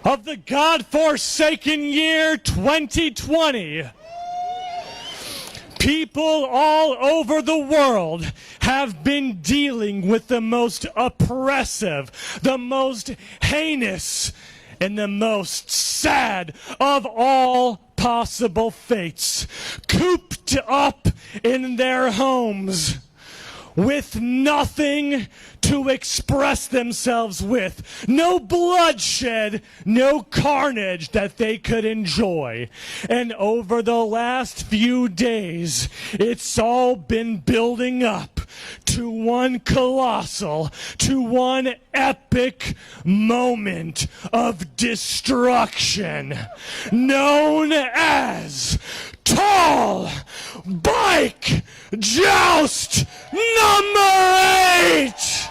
of the God-forsaken year 2020, people all over the world have been dealing with the most oppressive, the most heinous, and the most sad of all possible fates, cooped up in their homes with nothing to express themselves with, no bloodshed, no carnage that they could enjoy. And over the last few days, it's all been building up to one colossal, to one epic moment of destruction known as Tall Bike Joust #8!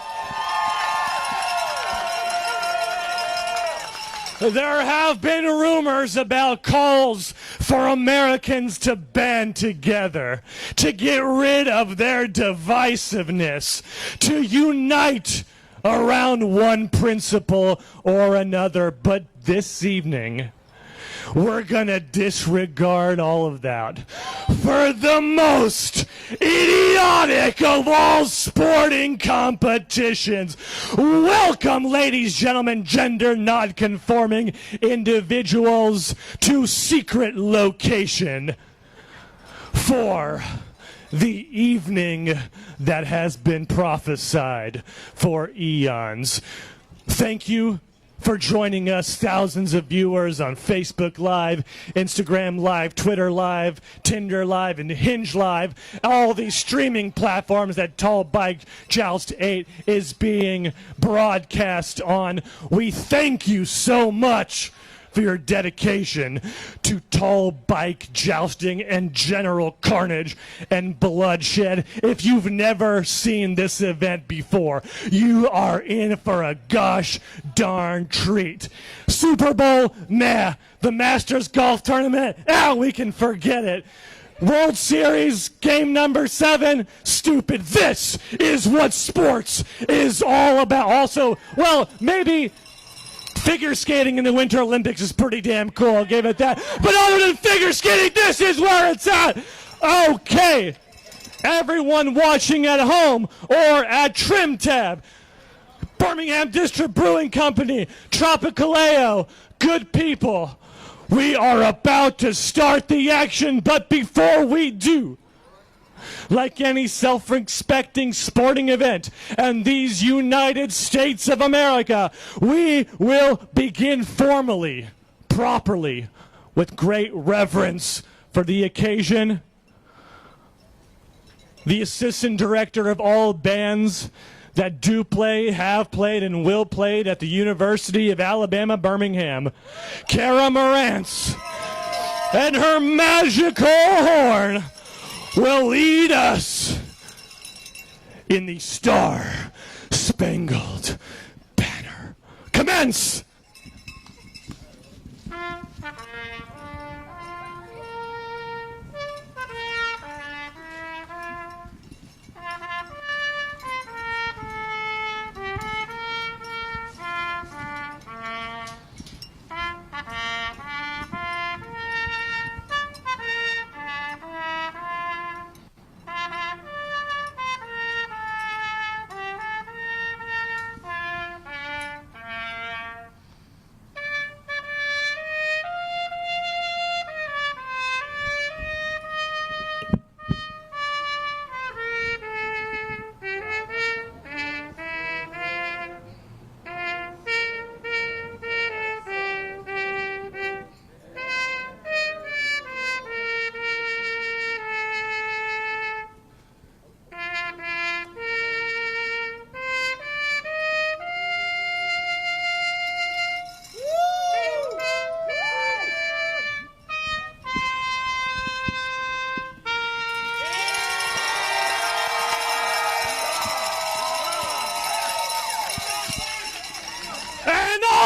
There have been rumors about calls for Americans to band together, to get rid of their divisiveness, to unite around one principle or another. But this evening, we're gonna disregard all of that for the most idiotic of all sporting competitions. Welcome, ladies, gentlemen, gender non-conforming individuals, to Secret Location for the evening that has been prophesied for eons. Thank you for joining us, thousands of viewers on Facebook Live, Instagram Live, Twitter Live, Tinder Live, and Hinge Live, all these streaming platforms that Tall Bike Joust 8 is being broadcast on. We thank you so much for your dedication to tall bike jousting and general carnage and bloodshed. If you've never seen this event before, you are in for a gosh darn treat. Super Bowl, meh. The Masters Golf Tournament, we can forget it. World Series, game number 7, stupid. This is what sports is all about. Also, well, maybe figure skating in the Winter Olympics is pretty damn cool. I'll give it that. But other than figure skating, this is where it's at. Okay. Everyone watching at home or at Trim Tab, Birmingham District Brewing Company, Tropicaleo, good people, we are about to start the action. But before we do, like any self-respecting sporting event and these United States of America, we will begin formally, properly, with great reverence for the occasion. The assistant director of all bands that do play, have played, and will play at the University of Alabama, Birmingham, Kara Morantz, and her magical horn will lead us in the Star-Spangled Banner. Commence!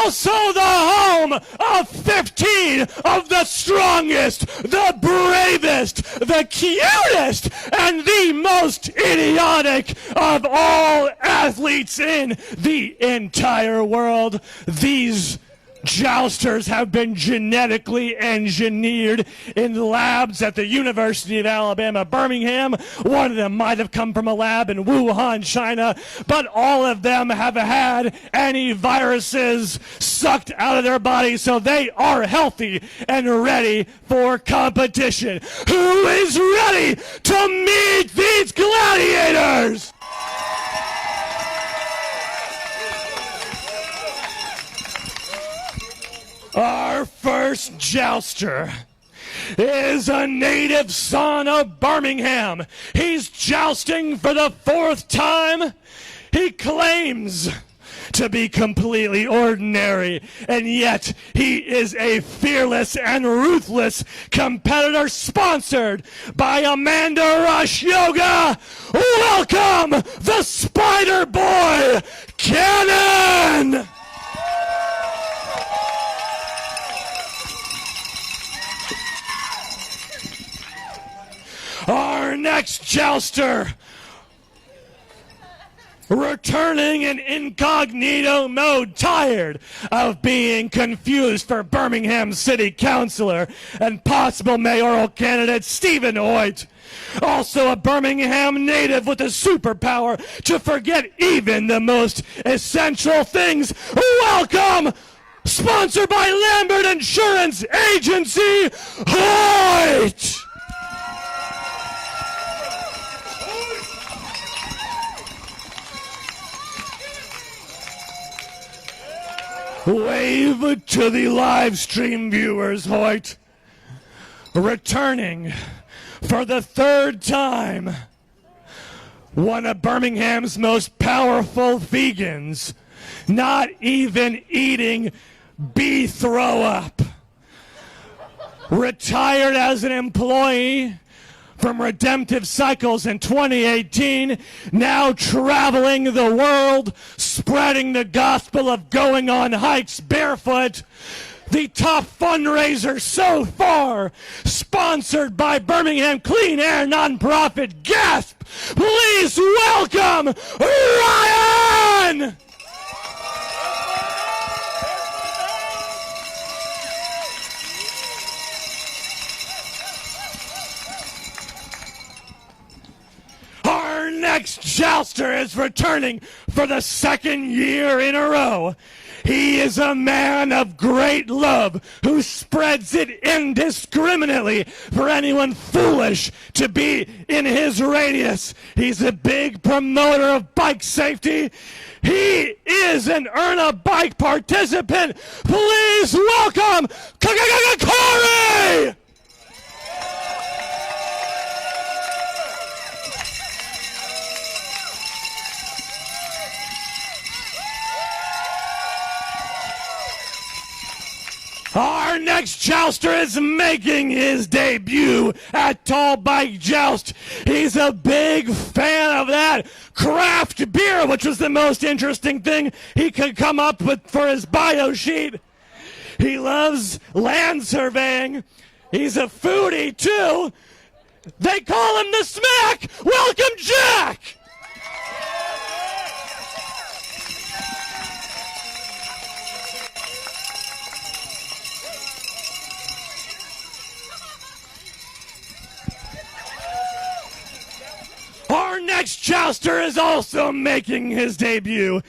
Also the home of 15 of the strongest, the bravest, the cutest, and the most idiotic of all athletes in the entire world. These Jousters have been genetically engineered in labs at the University of Alabama, Birmingham. One of them might have come from a lab in Wuhan, China, but all of them have had any viruses sucked out of their bodies, so they are healthy and ready for competition. Who is ready to meet these gladiators? Our first jouster is a native son of Birmingham. He's jousting for the 4th time. He claims to be completely ordinary, and yet he is a fearless and ruthless competitor, sponsored by Amanda Rush Yoga. Welcome the Spider Boy, Cannon! Our next jouster, returning in incognito mode, tired of being confused for Birmingham City Councilor and possible mayoral candidate Stephen Hoyt. Also a Birmingham native with a superpower to forget even the most essential things. Welcome, sponsored by Lambert Insurance Agency, Hoyt! Wave to the live stream viewers, Hoyt. Returning for the 3rd time, one of Birmingham's most powerful vegans, not even eating bee throw up. Retired as an employee from Redemptive Cycles in 2018, now traveling the world, spreading the gospel of going on hikes barefoot. The top fundraiser so far, sponsored by Birmingham Clean Air nonprofit Gasp. Please welcome Ryan! Our next jouster is returning for the 2nd year in a row. He is a man of great love who spreads it indiscriminately for anyone foolish to be in his radius. He's a big promoter of bike safety. He is an Earn a Bike participant. Please welcome Corey! Our next jouster is making his debut at Tall Bike Joust. He's a big fan of that craft beer, which was the most interesting thing he could come up with for his bio sheet. He loves land surveying. He's a foodie, too. They call him the Smack. Welcome, Jack! Our next jouster is also making his debut.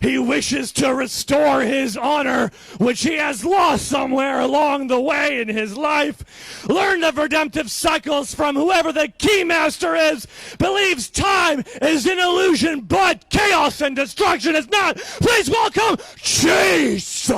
He wishes to restore his honor, which he has lost somewhere along the way in his life. Learned of redemptive cycles from whoever the keymaster is. Believes time is an illusion, but chaos and destruction is not. Please welcome Chase!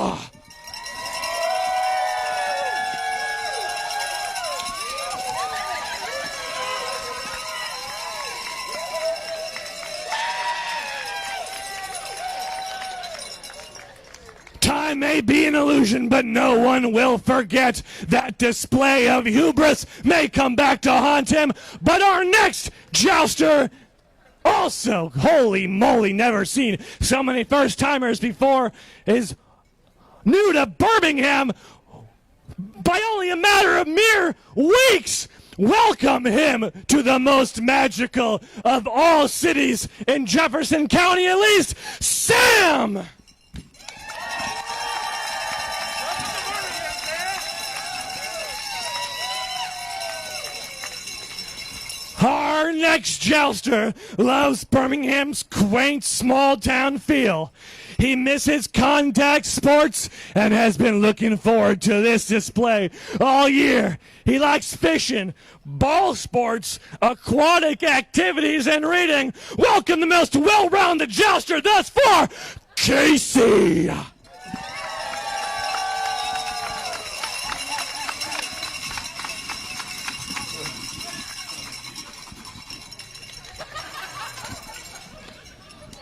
Time may be an illusion, but no one will forget. That display of hubris may come back to haunt him. But our next jouster, also, holy moly, never seen so many first-timers before, is new to Birmingham by only a matter of mere weeks. Welcome him to the most magical of all cities in Jefferson County, at least, Sam! Our next jouster loves Birmingham's quaint small-town feel. He misses contact sports and has been looking forward to this display all year. He likes fishing, ball sports, aquatic activities, and reading. Welcome the most well-rounded jouster thus far, Casey.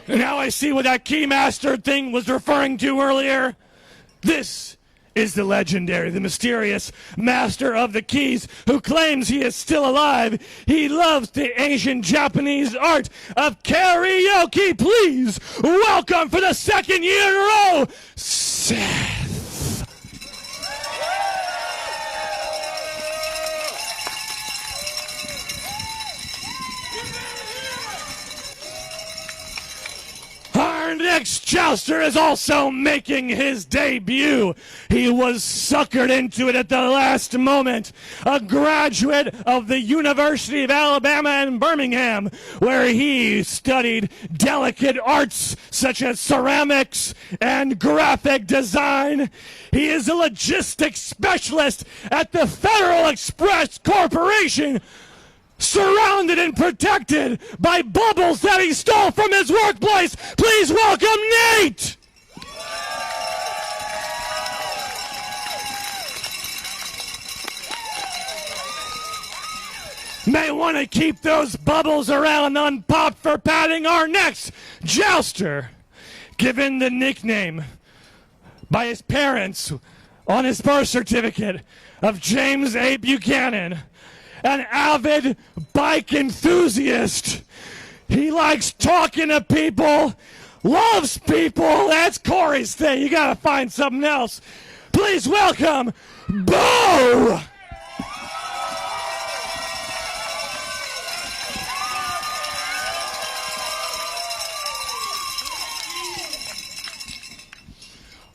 And now I see what that keymaster thing was referring to earlier. This is the legendary, the mysterious master of the keys who claims he is still alive. He loves the ancient Japanese art of karaoke. Please welcome for the second year in a row, Seth. Our next jouster is also making his debut. He was suckered into it at the last moment. A graduate of the University of Alabama in Birmingham, where he studied delicate arts such as ceramics and graphic design. He is a logistics specialist at the Federal Express Corporation, surrounded and protected by bubbles that he stole from his workplace. Please welcome Nate! May want to keep those bubbles around unpopped for padding our next jouster, given the nickname by his parents on his birth certificate of James A. Buchanan. An avid bike enthusiast. He likes talking to people, loves people. That's Corey's thing. You gotta find something else. Please welcome Bo!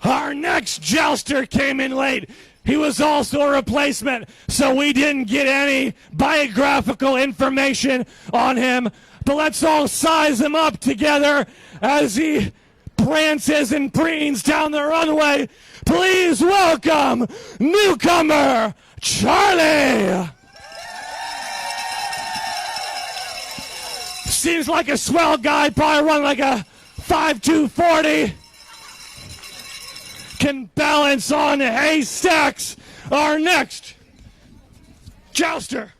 Our next jouster came in late. He was also a replacement, so we didn't get any biographical information on him. But let's all size him up together as he prances and preens down the runway. Please welcome newcomer Charlie. Seems like a swell guy, probably run like a 5'2" can balance on haystacks. Our next jouster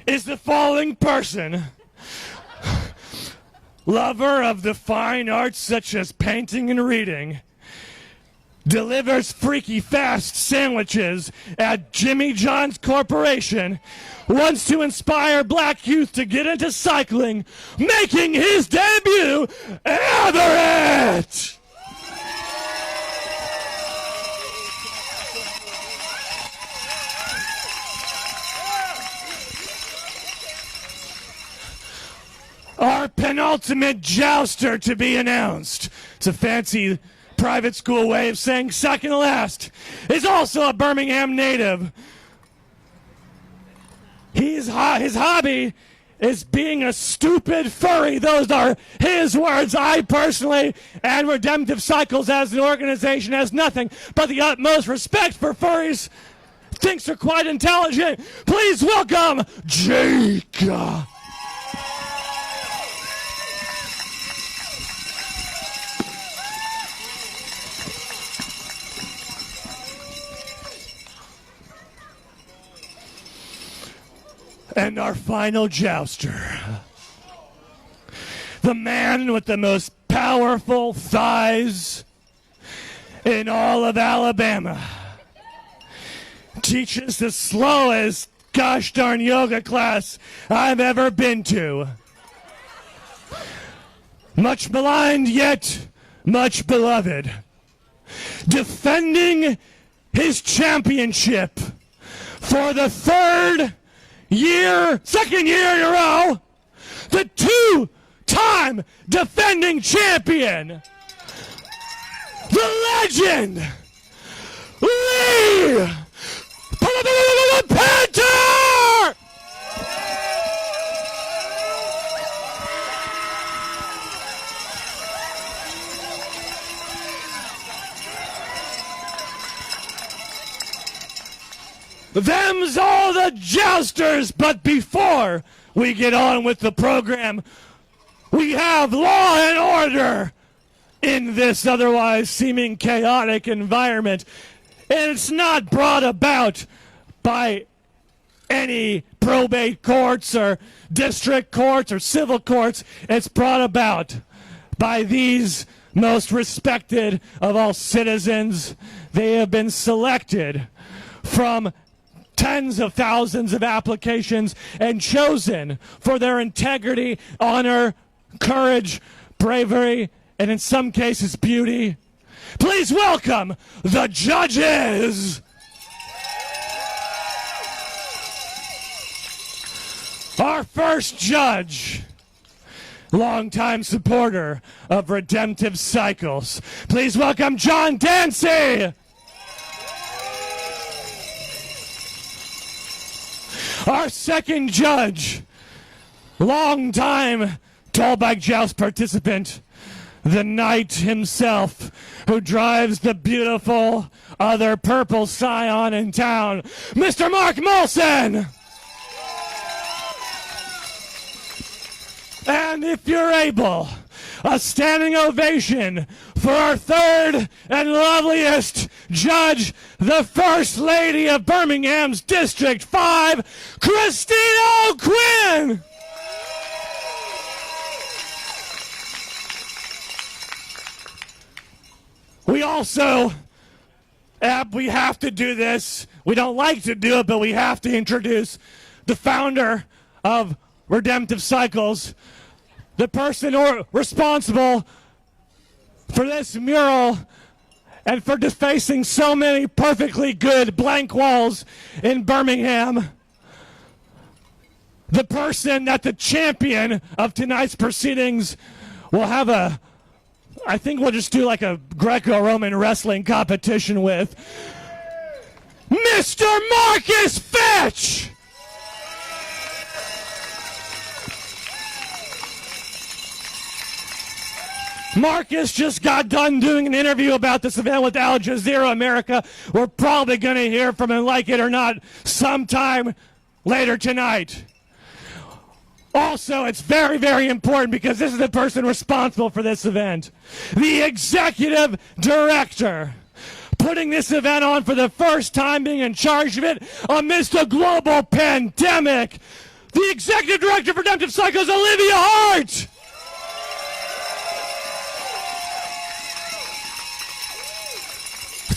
is the following person. Lover of the fine arts such as painting and reading. Delivers freaky fast sandwiches at Jimmy John's Corporation. Wants to inspire black youth to get into cycling. Making his debut, Everett! Our penultimate jouster to be announced. It's a fancy private school way of saying second to last. Is also a Birmingham native. His hobby is being a stupid furry. Those are his words. I personally, and Redemptive Cycles as an organization, has nothing but the utmost respect for furries. Thinks they're quite intelligent. Please welcome Jake. And our final jouster, the man with the most powerful thighs in all of Alabama, teaches the slowest gosh darn yoga class I've ever been to. Much maligned, yet much beloved. Defending his championship for the second year in a row, the two-time defending champion, the legend, Lee Panther! Them's all the jousters, but before we get on with the program, we have law and order in this otherwise seeming chaotic environment. And it's not brought about by any probate courts or district courts or civil courts. It's brought about by these most respected of all citizens. They have been selected from tens of thousands of applications and chosen for their integrity, honor, courage, bravery, and in some cases beauty. Please welcome the judges. Our first judge, longtime supporter of Redemptive Cycles. Please welcome John Dancy. Our second judge, longtime tall bike joust participant, the knight himself who drives the beautiful other purple Scion in town, Mr. Mark Molson. And if you're able, a standing ovation for our third and loveliest judge, the First Lady of Birmingham's District 5, Christine O'Quinn. We also, we have to do this. We don't like to do it, but we have to introduce the founder of Redemptive Cycles, the person responsible for this mural and for defacing so many perfectly good blank walls in Birmingham. The person that the champion of tonight's proceedings will have I think we'll just do like a Greco-Roman wrestling competition with. Mr. Marcus Fitch! Marcus just got done doing an interview about this event with Al Jazeera America. We're probably going to hear from him, like it or not, sometime later tonight. Also, it's very, very important because this is the person responsible for this event. The executive director, putting this event on for the first time, being in charge of it amidst a global pandemic. The executive director for Redemptive Cycles, Olivia Hart.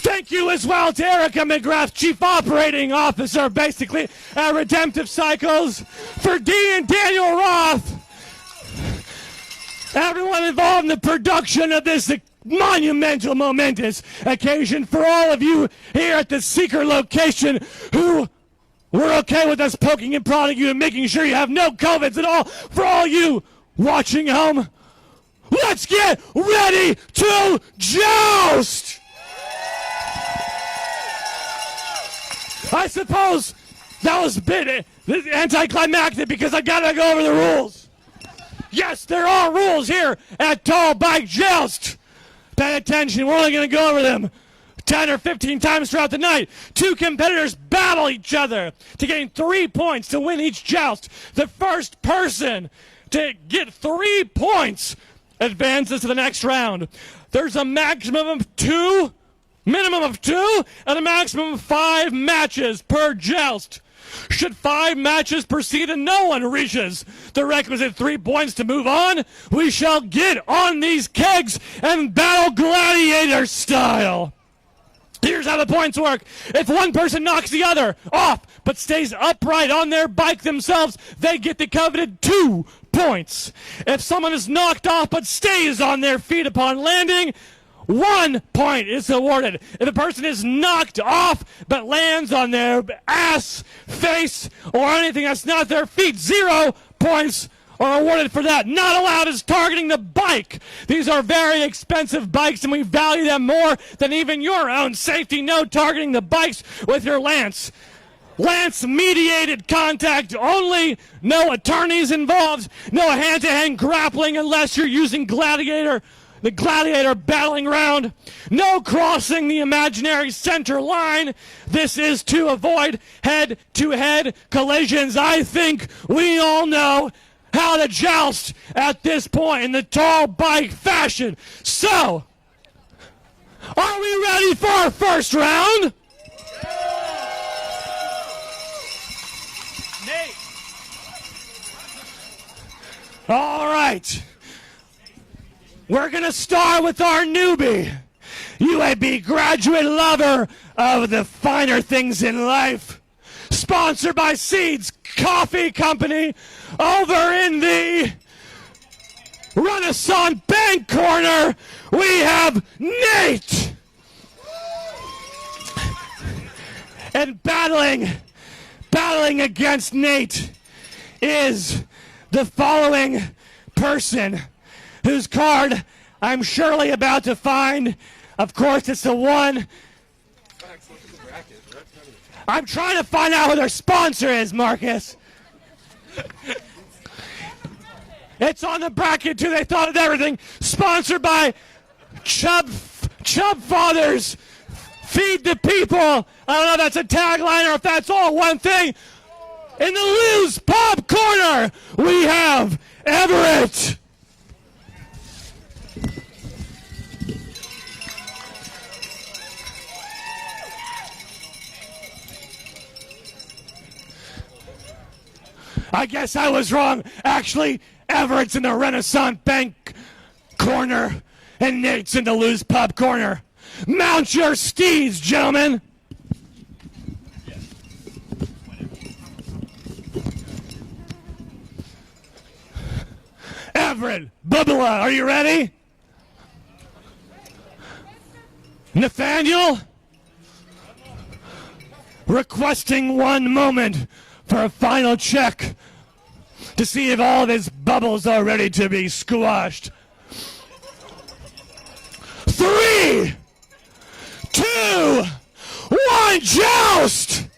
Thank you as well to Erica McGrath, Chief Operating Officer, basically, at Redemptive Cycles, for Dee and Daniel Roth, everyone involved in the production of this monumental, momentous occasion, for all of you here at the secret location who were okay with us poking and prodding you and making sure you have no COVIDs at all. For all you watching home, let's get ready to joust! I suppose that was a bit anticlimactic because I gotta go over the rules. Yes, there are rules here at Tall Bike Joust. Pay attention, we're only gonna go over them 10 or 15 times throughout the night. Two competitors battle each other to gain 3 points to win each joust. The first person to get 3 points advances to the next round. There's a maximum of two, and a maximum of 5 matches per joust. Should 5 matches proceed and no one reaches the requisite 3 points to move on, we shall get on these kegs and battle gladiator style. Here's how the points work. If one person knocks the other off but stays upright on their bike themselves, they get the coveted 2 points. If someone is knocked off but stays on their feet upon landing, 1 point is awarded. If a person is knocked off but lands on their ass, face, or anything that's not their feet, 0 points are awarded for that. Not allowed is targeting the bike. These are very expensive bikes and we value them more than even your own safety. No targeting the bikes with your lance. Lance-mediated contact only. No attorneys involved. No hand-to-hand grappling unless you're using gladiator the gladiator battling round. No crossing the imaginary center line. This is to avoid head-to-head collisions. I think we all know how to joust at this point in the tall bike fashion. So, are we ready for our first round? Nate. All right. We're going to start with our newbie, UAB graduate lover of the finer things in life. Sponsored by Seeds Coffee Company over in the Renaissance Bank corner. We have Nate. And battling against Nate is the following person whose card I'm surely about to find. Of course, it's the one. I'm trying to find out who their sponsor is, Marcus. It's on the bracket, too. They thought of everything. Sponsored by Chub Fathers. Feed the people. I don't know if that's a tagline or if that's all one thing. In the loose pub corner, we have Everett. I guess I was wrong. Actually, Everett's in the Renaissance Bank corner, and Nate's in the loose pub corner. Mount your steeds, gentlemen. Everett, Bubba, are you ready? Nathaniel? Requesting one moment for a final check to see if all of his bubbles are ready to be squashed. 3, 2, 1, joust!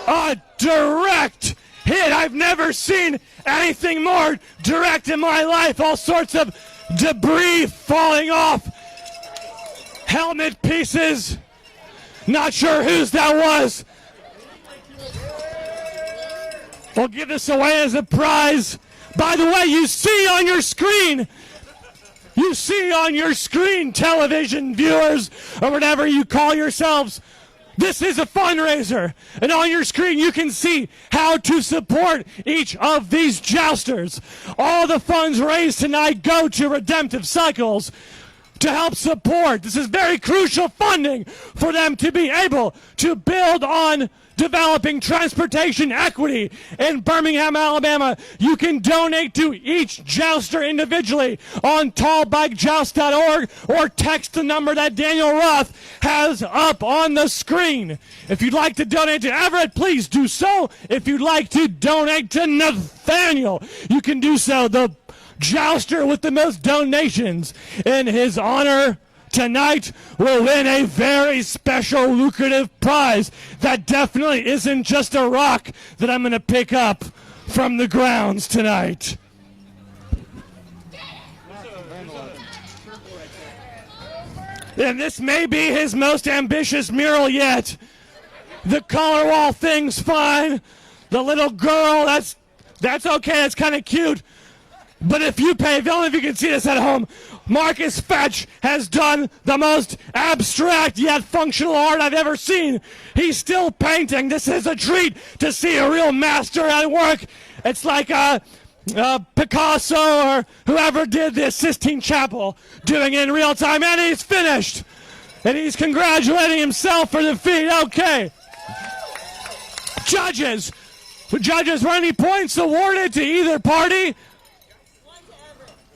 A direct hit. I've never seen anything more direct in my life. All sorts of debris falling off. Helmet pieces. Not sure whose that was. We'll give this away as a prize. By the way, you see on your screen, television viewers, or whatever you call yourselves, this is a fundraiser, and on your screen you can see how to support each of these jousters. All the funds raised tonight go to Redemptive Cycles to help support. This is very crucial funding for them to be able to build on developing transportation equity in Birmingham, Alabama. You can donate to each jouster individually on tallbikejoust.org or text the number that Daniel Roth has up on the screen. If you'd like to donate to Everett, please do so. If you'd like to donate to Nathaniel, you can do so. The jouster with the most donations in his honor tonight will win a very special, lucrative prize that definitely isn't just a rock that I'm going to pick up from the grounds tonight. And this may be his most ambitious mural yet. The color wall thing's fine. The little girl, that's okay, it's kind of cute. But if you only if you can see this at home, Marcus Fetch has done the most abstract yet functional art I've ever seen. He's still painting. This is a treat to see a real master at work. It's like Picasso or whoever did the Sistine Chapel doing it in real time, and he's finished. And he's congratulating himself for the feat. Okay. Judges, were any points awarded to either party?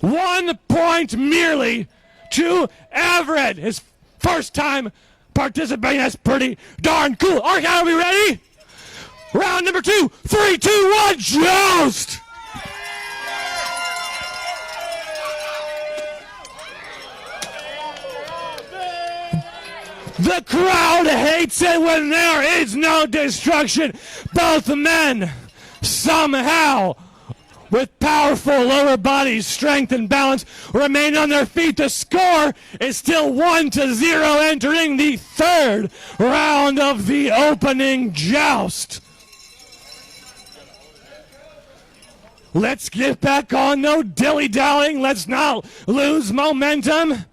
1 point merely to Everett. His first time participating. That's pretty darn cool. All right, are we ready? Round number 2. 3, 2, 1, joust! The crowd hates it when there is no destruction. Both men somehow, with powerful lower body strength and balance, remain on their feet. The score is still 1-0 entering the third round of the opening joust. Let's get back on, no dilly-dallying. Let's not lose momentum.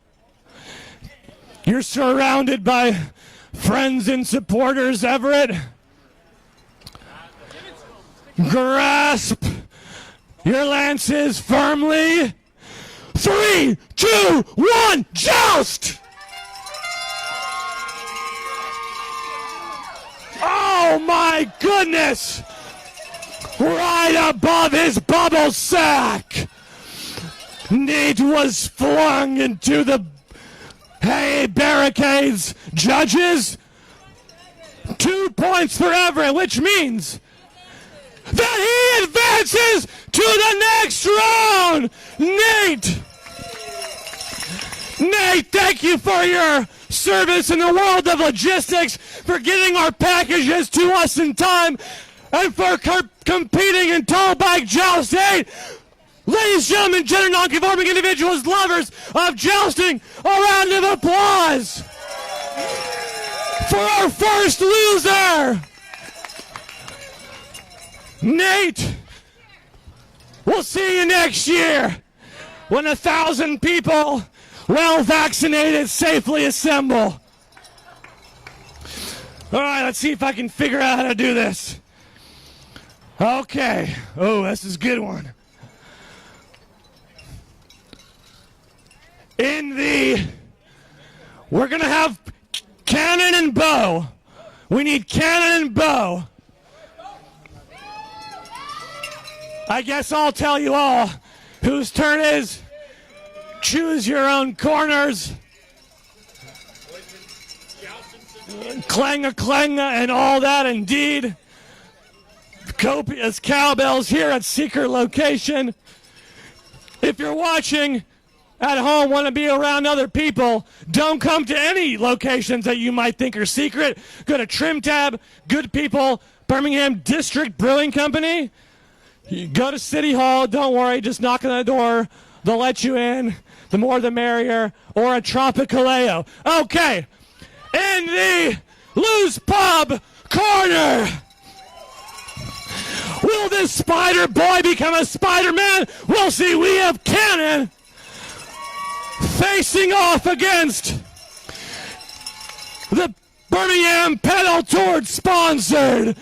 You're surrounded by friends and supporters, Everett. Grasp your lances firmly. 3, 2, 1, joust! Oh my goodness! Right above his bubble sack, Nate was flung into the barricades. Judges, 2 points for Everett, which means that he advances to the next round. Nate, thank you for your service in the world of logistics, for getting our packages to us in time, and for competing in tall bag joust 8. Ladies and gentlemen, gender non-conforming individuals, lovers of jousting, a round of applause for our first loser, Nate. We'll see you next year when 1,000 people, well vaccinated, safely assemble. All right, let's see if I can figure out how to do this. Okay. Oh, this is a good one. We're going to have cannon and bow. We need cannon and bow. I guess I'll tell you all whose turn it is. Choose your own corners. Clang-a-clang-a and all that indeed. Copious cowbells here at secret location. If you're watching at home, want to be around other people, don't come to any locations that you might think are secret. Go to Trim Tab, Good People, Birmingham District Brewing Company. You go to City Hall, don't worry, just knock on the door. They'll let you in. The more the merrier. Or a Tropicaleo. Okay. In the Loose Pub corner, will this spider boy become a Spider-Man? We'll see. We have Cannon facing off against the Birmingham Pedal Tour sponsored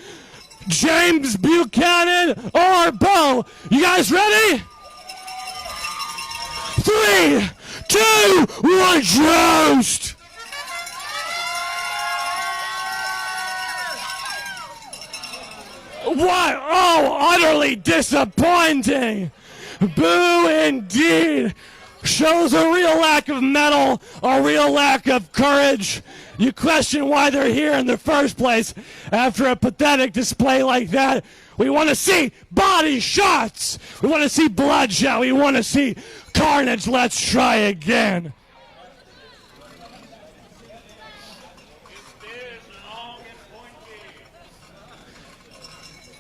James Buchanan or Bo. You guys ready? 3, 2, 1, Joust! What? Oh, utterly disappointing. Boo indeed. Shows a real lack of mettle, a real lack of courage. You question why they're here in the first place after a pathetic display like that. We want to see body shots. We want to see bloodshed. We want to see carnage. Let's try again.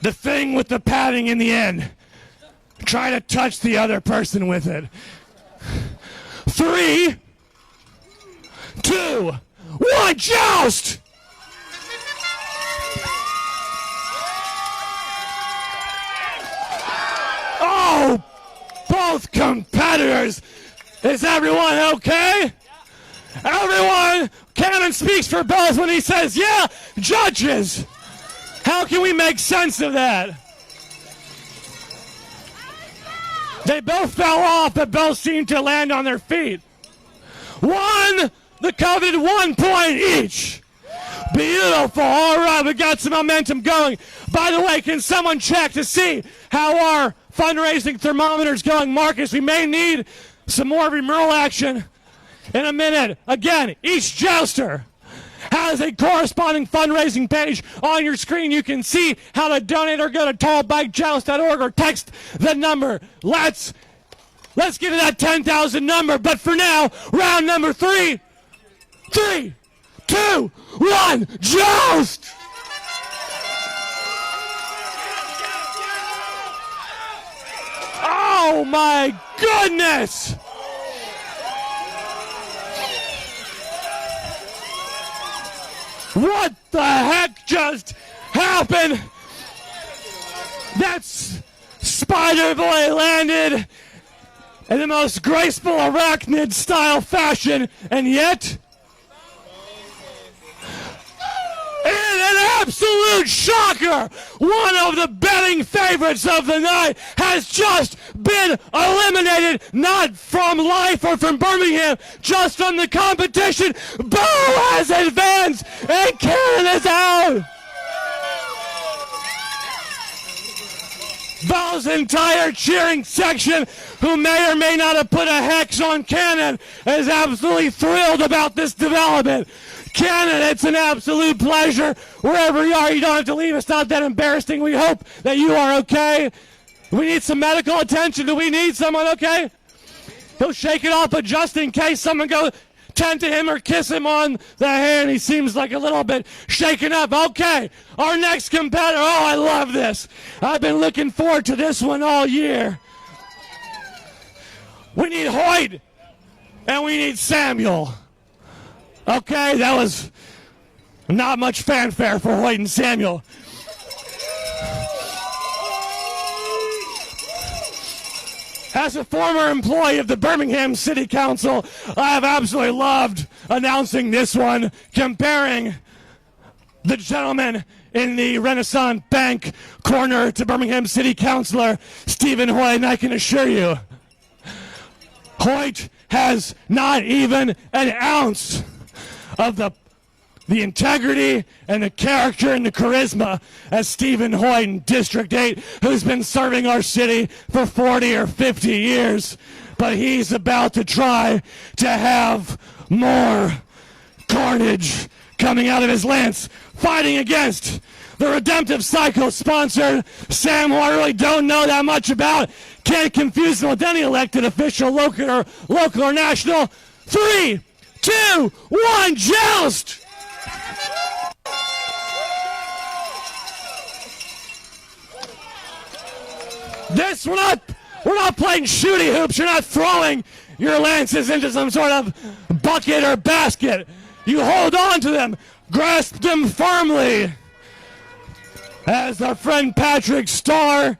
The thing with the padding in the end. Try to touch the other person with it. 3, 2, 1, joust! Oh, both competitors. Is everyone okay? Everyone, Cannon speaks for both when he says, yeah, judges. How can we make sense of that? They both fell off, but both seemed to land on their feet. The coveted 1 point each. Beautiful. All right, we got some momentum going. By the way, can someone check to see how our fundraising thermometer is going? Marcus, we may need some more remural action in a minute. Again, each jouster has a corresponding fundraising page on your screen. You can see how to donate or go to tallbikejoust.org or text the number. Let's get to that 10,000 number. But for now, round number 3. 3, 2, 1, joust! Oh my goodness! What the heck just happened? That's Spider Boy landed in the most graceful arachnid style fashion, and yet in an absolute shocker, one of the betting favorites of the night has just been eliminated, not from life or from Birmingham, just from the competition. Bo has advanced, and Karen is out. Bo's entire cheering section, who may or may not have put a hex on Cannon, is absolutely thrilled about this development. Cannon, it's an absolute pleasure. Wherever you are, you don't have to leave. It's not that embarrassing. We hope that you are okay. We need some medical attention. Do we need someone okay? He'll shake it off, but just in case someone goes tend to him or kiss him on the hand, he seems like a little bit shaken up. Okay, our next competitor. Oh, I love this. I've been looking forward to this one all year. We need Hoyt, and we need Samuel. Okay, that was not much fanfare for Hoyt and Samuel. As a former employee of the Birmingham City Council, I have absolutely loved announcing this one, comparing the gentleman in the Renaissance Bank corner to Birmingham City Councilor Stephen Hoyt, and I can assure you, Hoyt has not even an ounce of the integrity and the character and the charisma as Stephen Hoyt in District 8, who's been serving our city for 40 or 50 years. But he's about to try to have more carnage coming out of his lance, fighting against the Redemptive Cycles sponsored Sam, who I really don't know that much about. Can't confuse him with any elected official, local or national. 3, 2, 1, Joust! This, we're not playing shooty hoops. You're not throwing your lances into some sort of bucket or basket. You hold on to them, grasp them firmly. As our friend Patrick Starr,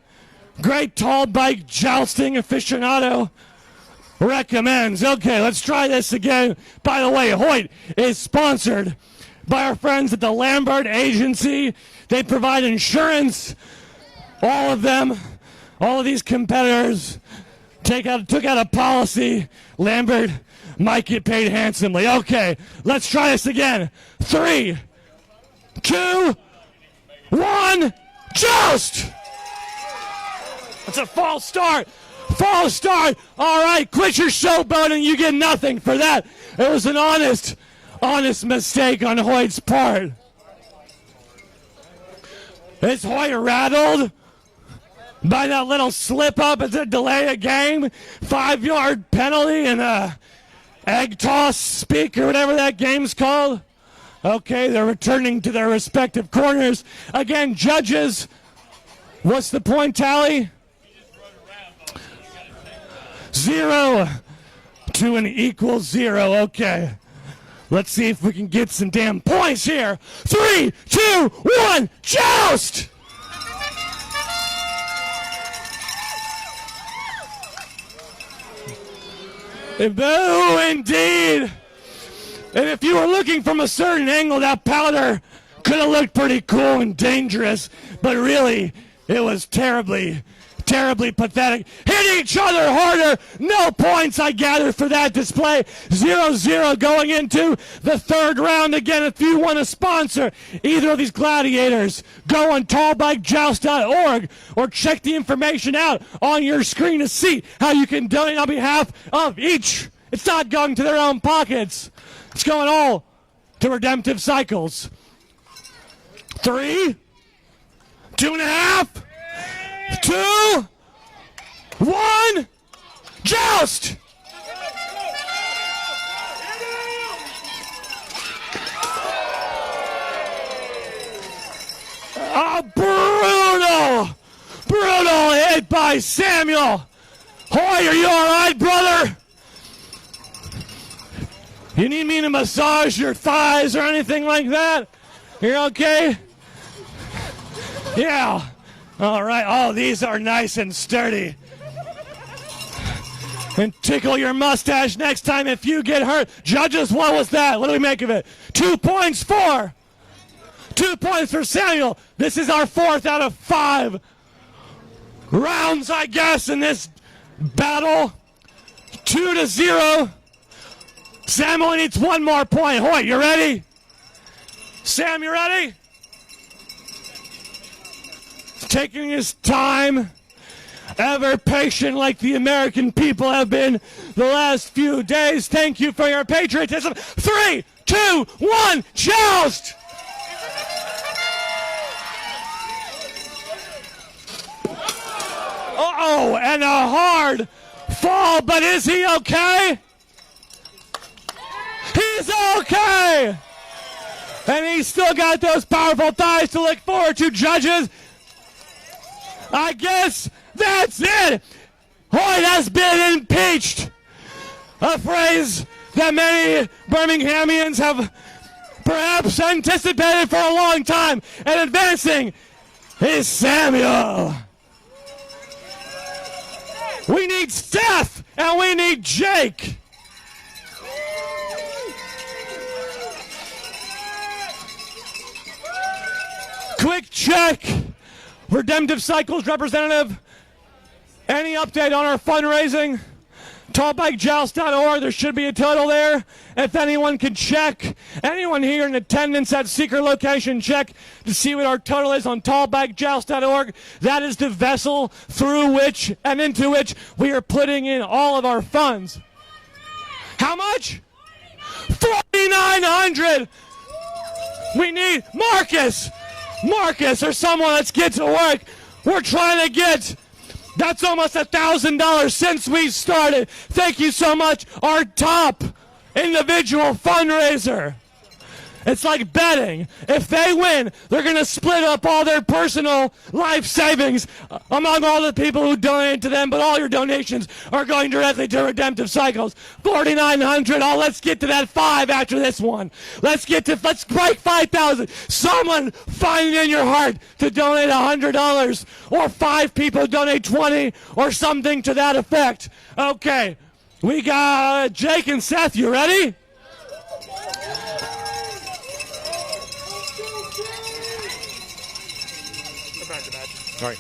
great tall bike jousting aficionado, recommends. Okay, let's try this again. By the way, Hoyt is sponsored by our friends at the Lambert Agency. They provide insurance. All of them. All of these competitors took out a policy. Lambert might get paid handsomely. Okay, let's try this again. 3, 2, 1, Joust! That's a false start. False start. All right, quit your showboating. You get nothing for that. It was an honest mistake on Hoyt's part. Is Hoyt rattled by that little slip up as a delay of game, 5-yard penalty, and a egg toss speak or whatever that game's called? Okay, they're returning to their respective corners. Again, judges, what's the point tally? 0 to an equal 0. Okay, let's see if we can get some damn points here. 3, 2, 1, Joust! Boo, indeed. And if you were looking from a certain angle, that powder could have looked pretty cool and dangerous, but really, it was terribly pathetic. Hitting each other harder. No points, I gather, for that display. 0-0 going into the third round. Again, if you want to sponsor either of these gladiators, go on tallbikejoust.org or check the information out on your screen to see how you can donate on behalf of each. It's not going to their own pockets. It's going all to Redemptive Cycles. 3, 2.5, 2, 1, Joust! A brutal hit by Samuel. Hoy, are you all right, brother? You need me to massage your thighs or anything like that? You're okay? Yeah. All right. Oh, these are nice and sturdy. And tickle your mustache next time if you get hurt. Judges, what was that? What do we make of it? 2 points for. 2 points for Samuel. This is our 4th out of 5 rounds, I guess, in this battle. 2-0. Samuel needs 1 more point. Hoy, you ready? Sam, you ready? Taking his time, ever patient like the American people have been the last few days. Thank you for your patriotism. 3, 2, 1, joust! Uh-oh, and a hard fall, but is he okay? He's okay! And he's still got those powerful thighs to look forward to, judges. I guess that's it. Hoyt has been impeached. A phrase that many Birminghamians have perhaps anticipated for a long time. And advancing is Samuel. We need Steph and we need Jake. Quick check. Redemptive Cycles representative, any update on our fundraising? Tallbikejoust.org, there should be a total there. If anyone can check, anyone here in attendance at Seeker location, check to see what our total is on tallbikejoust.org. That is the vessel through which and into which we are putting in all of our funds. How much? 4,900. We need Marcus or someone. Let's get to work. We're trying to get, that's almost $1,000 since we started. Thank you so much. Our top individual fundraiser. It's like betting. If they win, they're going to split up all their personal life savings among all the people who donate to them, but all your donations are going directly to Redemptive Cycles. 4,900. Oh, let's get to that 5 after this one. Let's break 5,000. Someone find it in your heart to donate $100, or 5 people donate 20, or something to that effect. Okay, we got Jake and Seth. You ready? All right.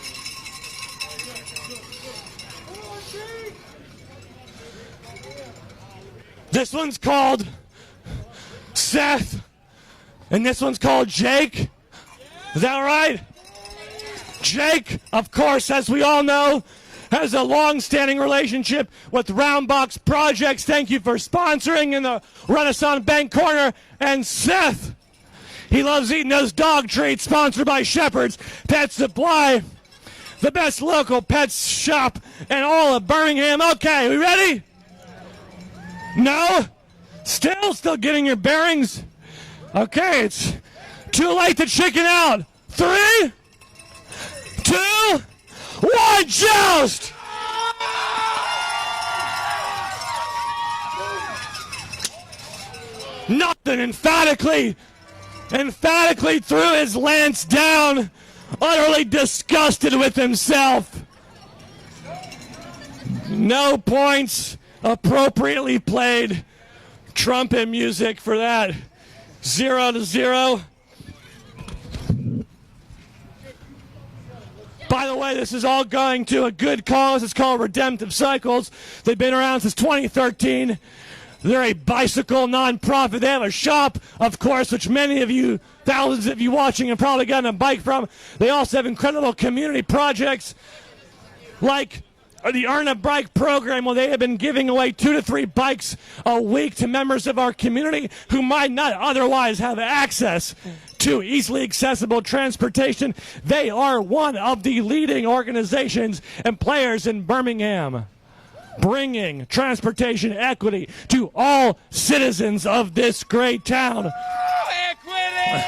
This one's called Seth, and this one's called Jake. Is that right? Jake, of course, as we all know, has a long-standing relationship with Roundbox Projects. Thank you for sponsoring in the Renaissance Bank Corner. And Seth, he loves eating those dog treats, sponsored by Shepherd's Pet Supply, the best local pet shop in all of Birmingham. Okay, we ready? No? Still getting your bearings? Okay, it's too late to chicken out. 3, 2, 1, joust! Nothing. Emphatically threw his lance down, utterly disgusted with himself. No points. Appropriately played trumpet music for that. 0-0. By the way, this is all going to a good cause. It's called Redemptive Cycles. They've been around since 2013. They're a bicycle nonprofit. They have a shop, of course, which many of you, thousands of you watching, have probably gotten a bike from. They also have incredible community projects like the Earn a Bike program, where they have been giving away 2 to 3 bikes a week to members of our community who might not otherwise have access to easily accessible transportation. They are one of the leading organizations and players in Birmingham, bringing transportation equity to all citizens of this great town. Equity!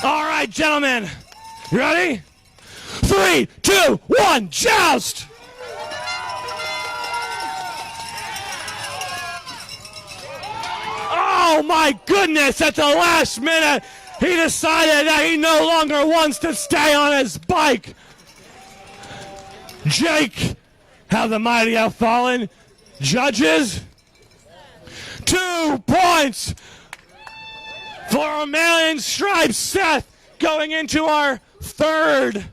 All right, gentlemen, you ready? 3, 2, 1, joust! Oh my goodness, at the last minute, he decided that he no longer wants to stay on his bike. Jake, have the mighty have fallen. Judges, 2 points for a million stripes. Seth going into our third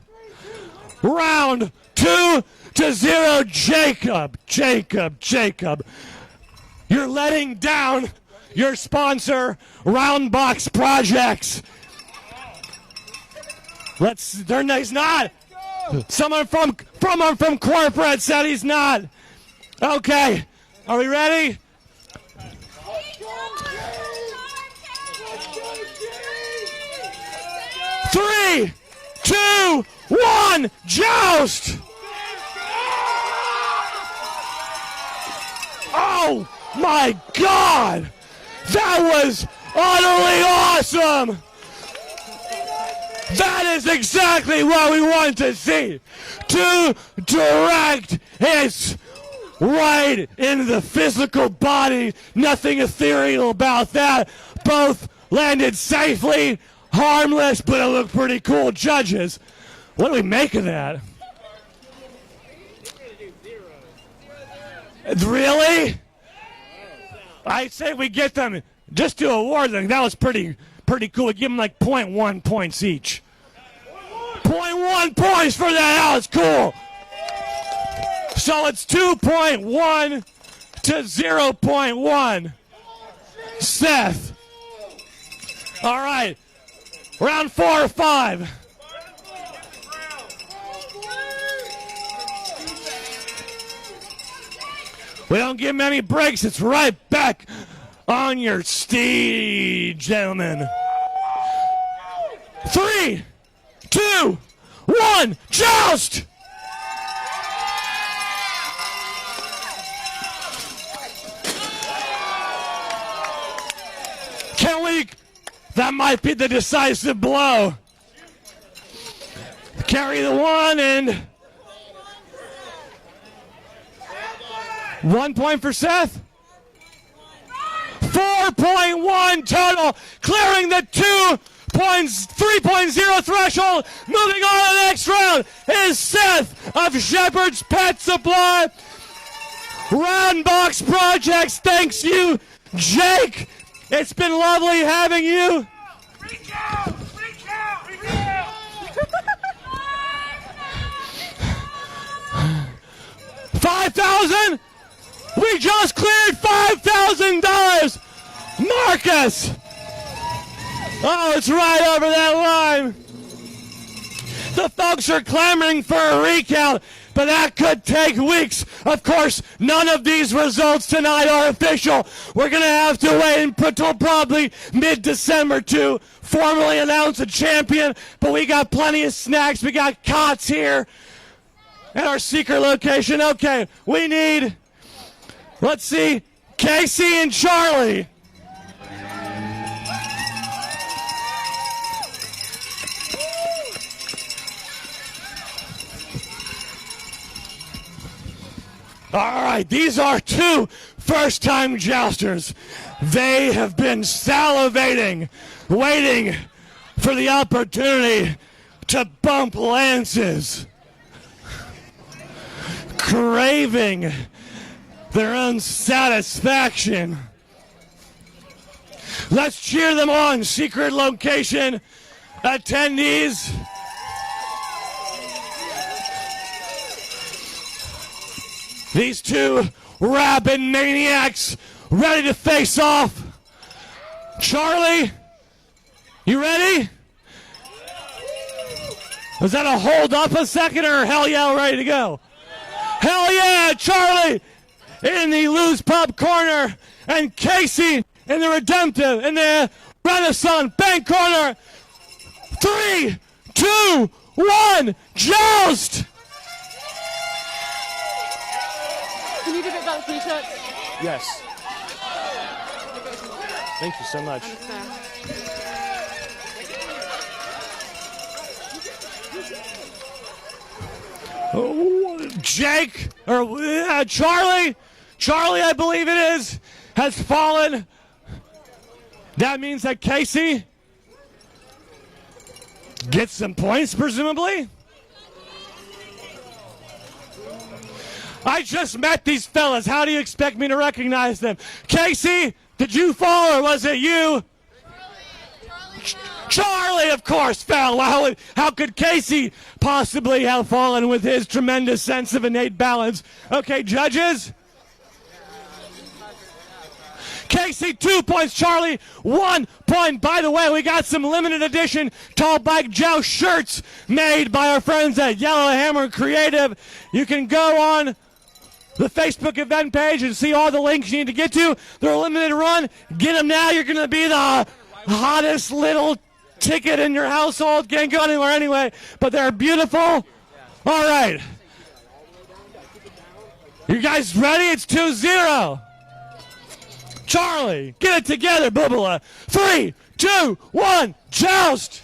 round. 2-0. Jacob. You're letting down your sponsor, Roundbox Projects. He's not. Someone from corporate said he's not. Okay, are we ready? Three, 2, 1, Joust! Oh my God! That was utterly awesome! That is exactly what we want to see. 2 direct hits right in the physical body. Nothing ethereal about that. Both landed safely, harmless, but it looked pretty cool. Judges, what do we make of that? Really? I say we get them, just to award them. That was pretty cool. We give them like 0.1 points each. 0.1 points for that. That was cool. So it's 2.1 to 0.1. Seth. All right. Round 4 or 5. We don't give him any breaks. It's right back on your steed, gentlemen. 3, 2, 1, Joust! That might be the decisive blow. Carry the 1 and 1 point for Seth. 4.1 total, clearing the 3.0 threshold. Moving on to the next round is Seth of Shepherd's Pet Supply. Roundbox Projects thanks you, Jake. It's been lovely having you. Reach out! Reach out! Reach out! 5,000? We just cleared $5,000! Marcus! Oh, it's right over that line. The folks are clamoring for a recount, but that could take weeks. Of course, none of these results tonight are official. We're going to have to wait until probably mid-December to formally announce a champion, but we got plenty of snacks. We got cots here at our secret location. Okay, we need, let's see, Casey and Charlie. All right, these are 2 first-time jousters. They have been salivating, waiting for the opportunity to bump lances, craving their own satisfaction. Let's cheer them on, secret location attendees. These 2 rabid maniacs ready to face off. Charlie, you ready? Was that a hold up a second or hell yeah, ready to go? Hell yeah, Charlie in the Lou's Pub corner and Casey in the Redemptive, in the Renaissance Bank corner. 3, 2, 1, Joust! Can you give it back t-shirts? Yes. Thank you so much. Oh, Jake, or Charlie, I believe it is, has fallen. That means that Casey gets some points, presumably. I just met these fellas. How do you expect me to recognize them? Casey, did you fall or was it you? Charlie, of course, fell. How could Casey possibly have fallen with his tremendous sense of innate balance? Okay, judges. Casey, 2 points. Charlie, 1 point. By the way, we got some limited edition Tall Bike Joust shirts made by our friends at Yellowhammer Creative. You can go on the Facebook event page and see all the links you need to get to. They're a limited run. Get them now. You're going to be the hottest little ticket in your household. Can't go anywhere anyway, but they're beautiful. All right. You guys ready? It's 2-0. Charlie, get it together, Bubala. 3, 2, 1, joust.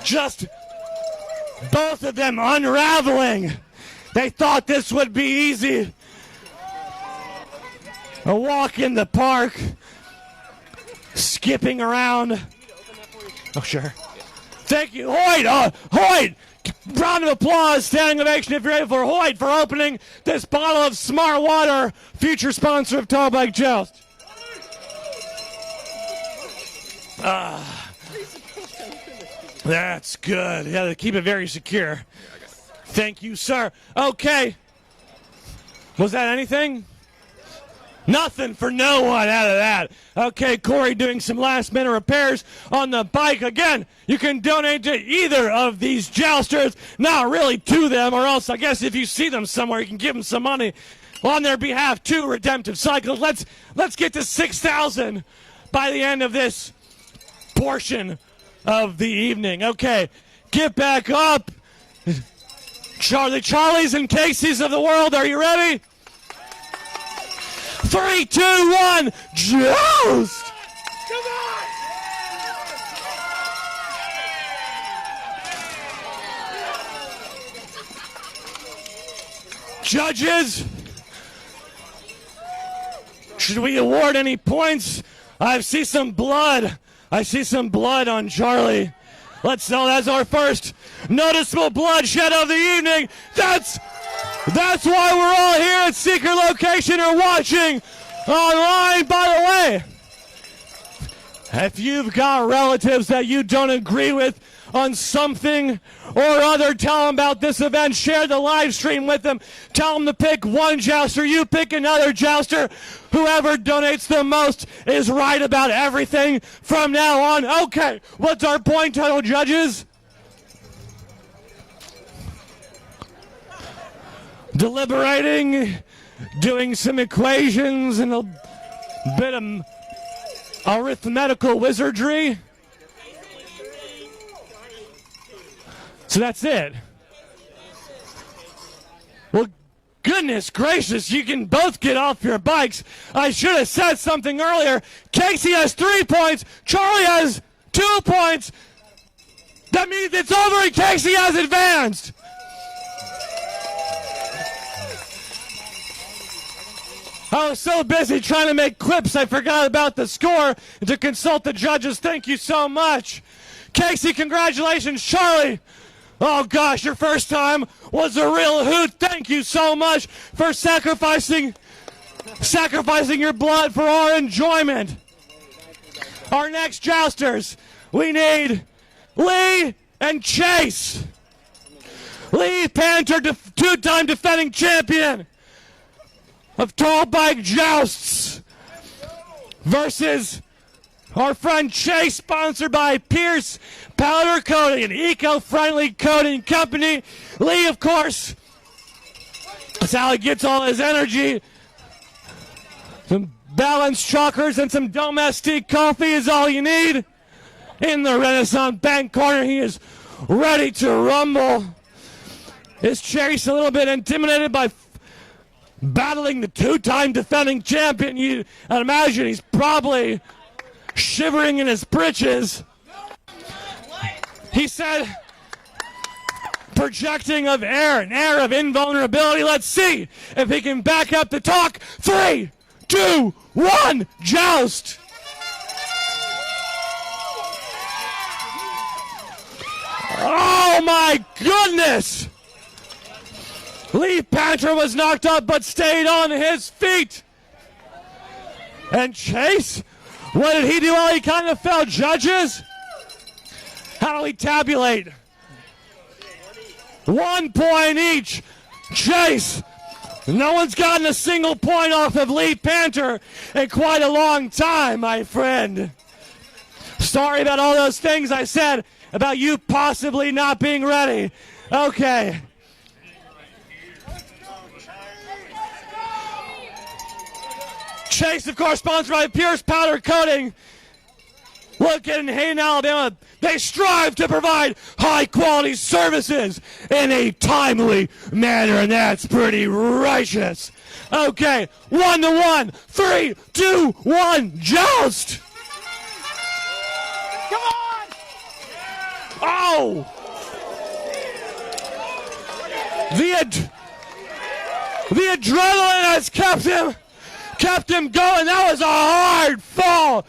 Just both of them unraveling. They thought this would be easy. A walk in the park, skipping around. Oh, sure. Thank you, Hoyt. Hoyt, round of applause, standing ovation if you're ready for Hoyt for opening this bottle of Smart Water, future sponsor of Tall Bike Joust. That's good. Yeah, they keep it very secure. Thank you, sir. Okay. Was that anything? Nothing for no one out of that. Okay, Corey doing some last-minute repairs on the bike. Again, you can donate to either of these jousters. Not really to them, or else I guess if you see them somewhere, you can give them some money on their behalf to Redemptive Cycles. Let's get to 6,000 by the end of this portion of the evening. Okay, get back up. Charlies and Caseys of the world, are you ready? 3, 2, 1, joust! Come on! Judges, should we award any points? I see some blood. I see some blood on Charlie. That's our first noticeable bloodshed of the evening. That's why we're all here at Secret Location or watching online, by the way. If you've got relatives that you don't agree with on something or other, tell them about this event. Share the live stream with them. Tell them to pick one jouster. You pick another jouster. Whoever donates the most is right about everything from now on. Okay, what's our point total, judges? Deliberating, doing some equations and a bit of arithmetical wizardry. So that's it. Well, goodness gracious, you can both get off your bikes. I should have said something earlier. Casey has 3 points. Charlie has 2 points. That means it's over and Casey has advanced. I was so busy trying to make clips, I forgot about the score and to consult the judges. Thank you so much. Casey, congratulations. Charlie, oh gosh, your first time was a real hoot. Thank you so much for sacrificing your blood for our enjoyment. Our next jousters, we need Lee and Chase. Lee Panther, two-time defending champion of Tall Bike Jousts, versus our friend Chase, sponsored by Pierce Powder Coating, an eco-friendly coating company. Lee, of course, that's how he gets all his energy. Some balanced chokers and some domestique coffee is all you need. In the Renaissance Bank corner, he is ready to rumble. Is Chase a little bit intimidated by battling the two-time defending champion? I'd imagine he's probably shivering in his britches. He said, projecting of an air of invulnerability. Let's see if he can back up the talk. 3, 2, 1, Joust. Oh my goodness! Lee Panther was knocked up but stayed on his feet. And Chase, what did he do? Well, he kind of fell. Judges, how do we tabulate? 1 point each. Chase, no one's gotten a single point off of Lee Panther in quite a long time, my friend. Sorry about all those things I said about you possibly not being ready. Okay. Chase, of course, sponsored by Pierce Powder Coating. Look, in Hayden, Alabama, they strive to provide high-quality services in a timely manner, and that's pretty righteous. Okay, 1-1, 3, 2, 1, Joust! Come on! Oh! The adrenaline has kept him going. That was a hard fall.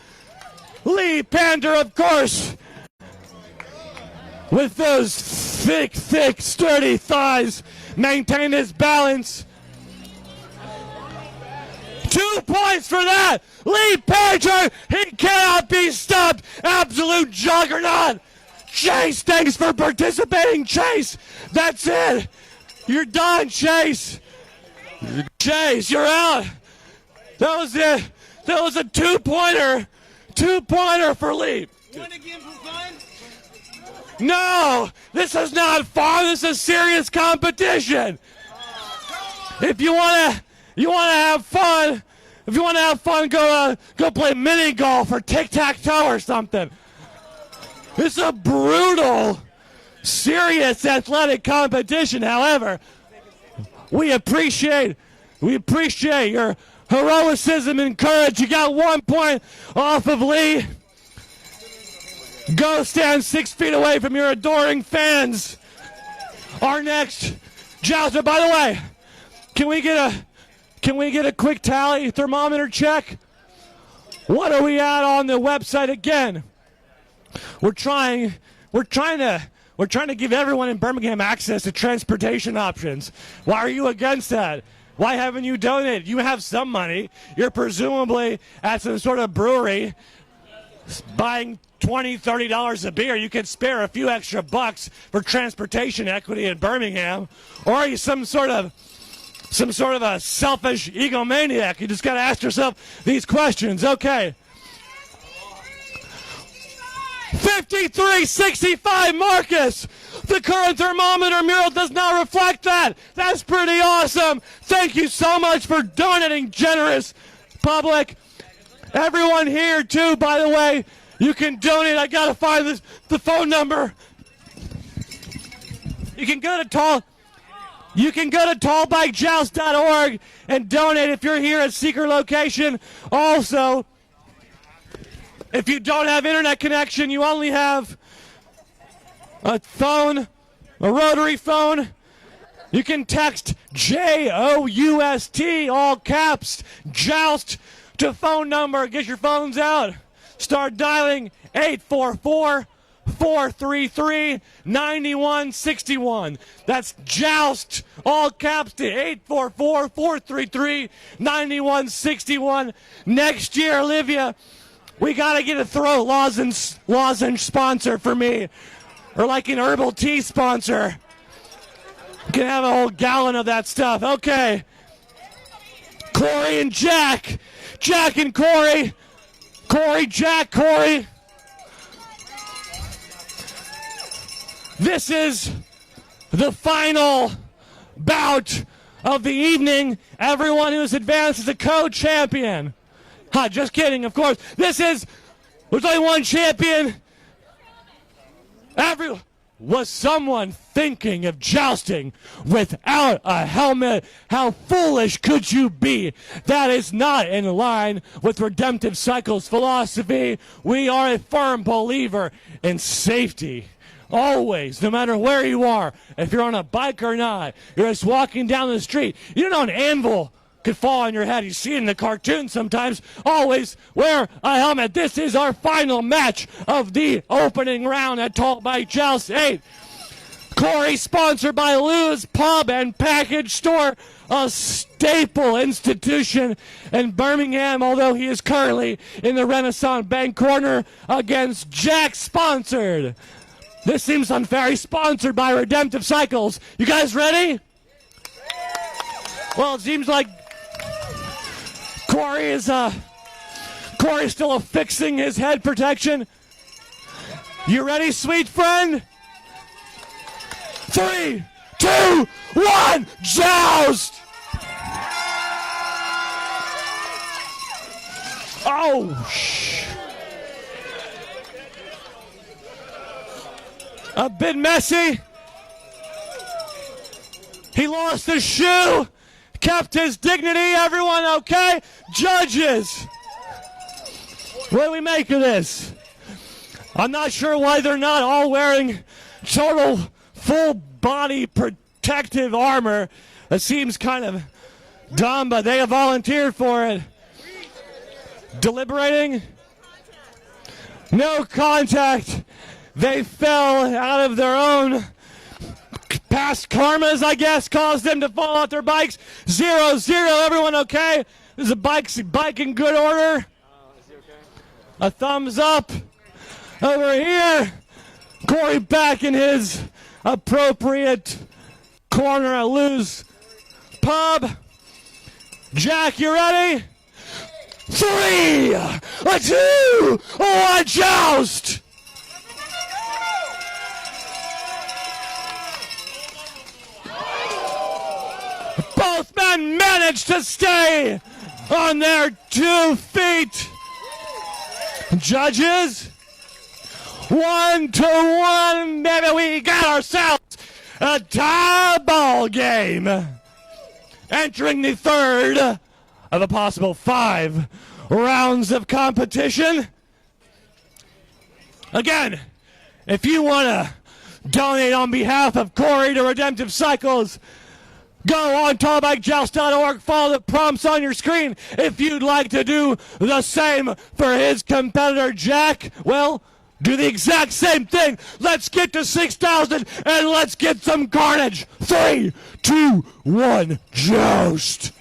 Lee Panther, of course, with those thick, sturdy thighs, maintained his balance. 2 points for that. Lee Panther, he cannot be stopped. Absolute juggernaut. Chase, thanks for participating, Chase. That's it. You're done, Chase. Chase, you're out. That was it. That was a two-pointer. Two-pointer for Lee. One again for fun? No, this is not fun. This is serious competition. If you wanna have fun, go play mini golf or tic-tac-toe or something. This is a brutal, serious athletic competition. However, we appreciate your heroicism and courage. You got 1 point off of Lee. Go stand 6 feet away from your adoring fans. Our next jouster, by the way, can we get a quick tally, thermometer check? What are we at on the website again? We're trying to give everyone in Birmingham access to transportation options. Why are you against that? Why haven't you donated? You have some money. You're presumably at some sort of brewery buying $20, $30 a beer. You could spare a few extra bucks for transportation equity in Birmingham. Or are you some sort of a selfish egomaniac? You just got to ask yourself these questions. Okay. 53-65, Marcus. The current thermometer mural does not reflect that. That's pretty awesome. Thank you so much for donating, generous public. Everyone here, too, by the way, you can donate. I got to find the phone number. You can go to tallbikejoust.org and donate if you're here at Seeker location. Also, if you don't have internet connection, you only have a phone, a rotary phone, you can text JOUST, all caps, Joust, to phone number. Get your phones out. Start dialing 844-433-9161. That's Joust, all caps, to 844-433-9161. Next year, Olivia, we got to get a throat lozenge sponsor for me. Or like an herbal tea sponsor. You can have a whole gallon of that stuff. Okay. Corey and Jack. Jack and Corey. Corey, Jack, Corey. This is the final bout of the evening. Everyone who's advanced is a co-champion. Just kidding, of course. There's only one champion. Was someone thinking of jousting without a helmet? How foolish could you be? That is not in line with Redemptive Cycles philosophy. We are a firm believer in safety. always, no matter where you are, if you're on a bike or not, you're just walking down the street, you know an anvil could fall on your head. You see it in the cartoons sometimes. Always wear a helmet. This is our final match of the opening round at Tall Bike Joust 8. Corey, sponsored by Lou's Pub and Package Store, a staple institution in Birmingham, although he is currently in the Renaissance Bank corner, against Jack, sponsored. This seems unfair. He's sponsored by Redemptive Cycles. You guys ready? Well, it seems like Corey's still affixing his head protection. You ready, sweet friend? 3, 2, 1, joust! Oh, a bit messy. He lost his shoe, kept his dignity. Everyone okay? Judges, what do we make of this? I'm not sure why they're not all wearing total full body protective armor. It seems kind of dumb, but they have volunteered for it. Deliberating? No contact. They fell out of their own past karmas, I guess, caused them to fall off their bikes. 0-0. Everyone okay? Is the bike in good order? A thumbs up. Over here, Corey back in his appropriate corner at Lou's Pub. Jack, you ready? 3, 2, 1, joust! Both men managed to stay on their 2 feet. Judges, 1-1. Maybe we got ourselves a tie ball game. Entering the third of a possible 5 rounds of competition. Again, if you want to donate on behalf of Corey to Redemptive Cycles, go on tallbikejoust.org, follow the prompts on your screen. If you'd like to do the same for his competitor, Jack, well, do the exact same thing. Let's get to 6,000 and let's get some carnage. 3, 2, 1, joust.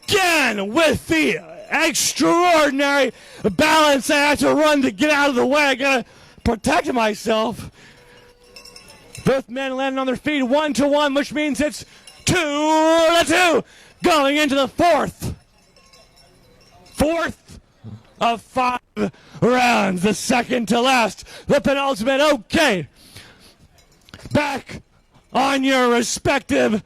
Again, with the extraordinary balance I had to run to get out of the way. I gotta protect myself. Both men landing on their feet 1-1, which means it's 2-2. Going into the fourth of 5 rounds, the second to last, the penultimate. Okay, back on your respective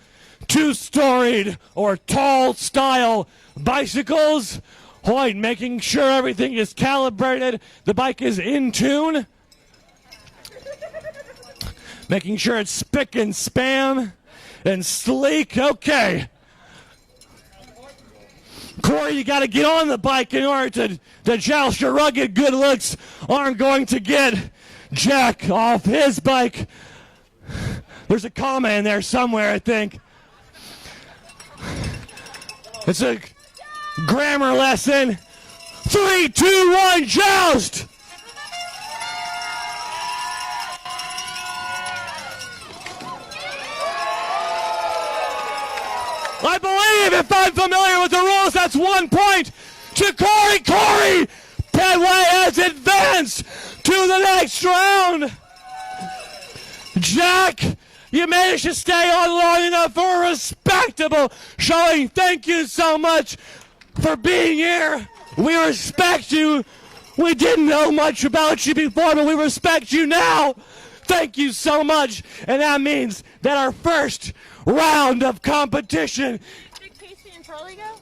2-storied or tall style bicycles. Hoyt making sure everything is calibrated, the bike is in tune, making sure it's spick and spam and sleek. Okay, Corey, you got to get on the bike in order to joust. Your rugged good looks aren't going to get Jack off his bike. There's a comma in there somewhere, I think. It's a grammar lesson. 3, 2, 1, joust! I believe, if I'm familiar with the rules, that's 1 point to Corey. Corey, Pedway has advanced to the next round. Jack, you managed to stay on long enough for a respectable showing. Thank you so much for being here. We respect you. We didn't know much about you before, but we respect you now. Thank you so much. And that means that our first round of competition. Did Casey and Charlie go?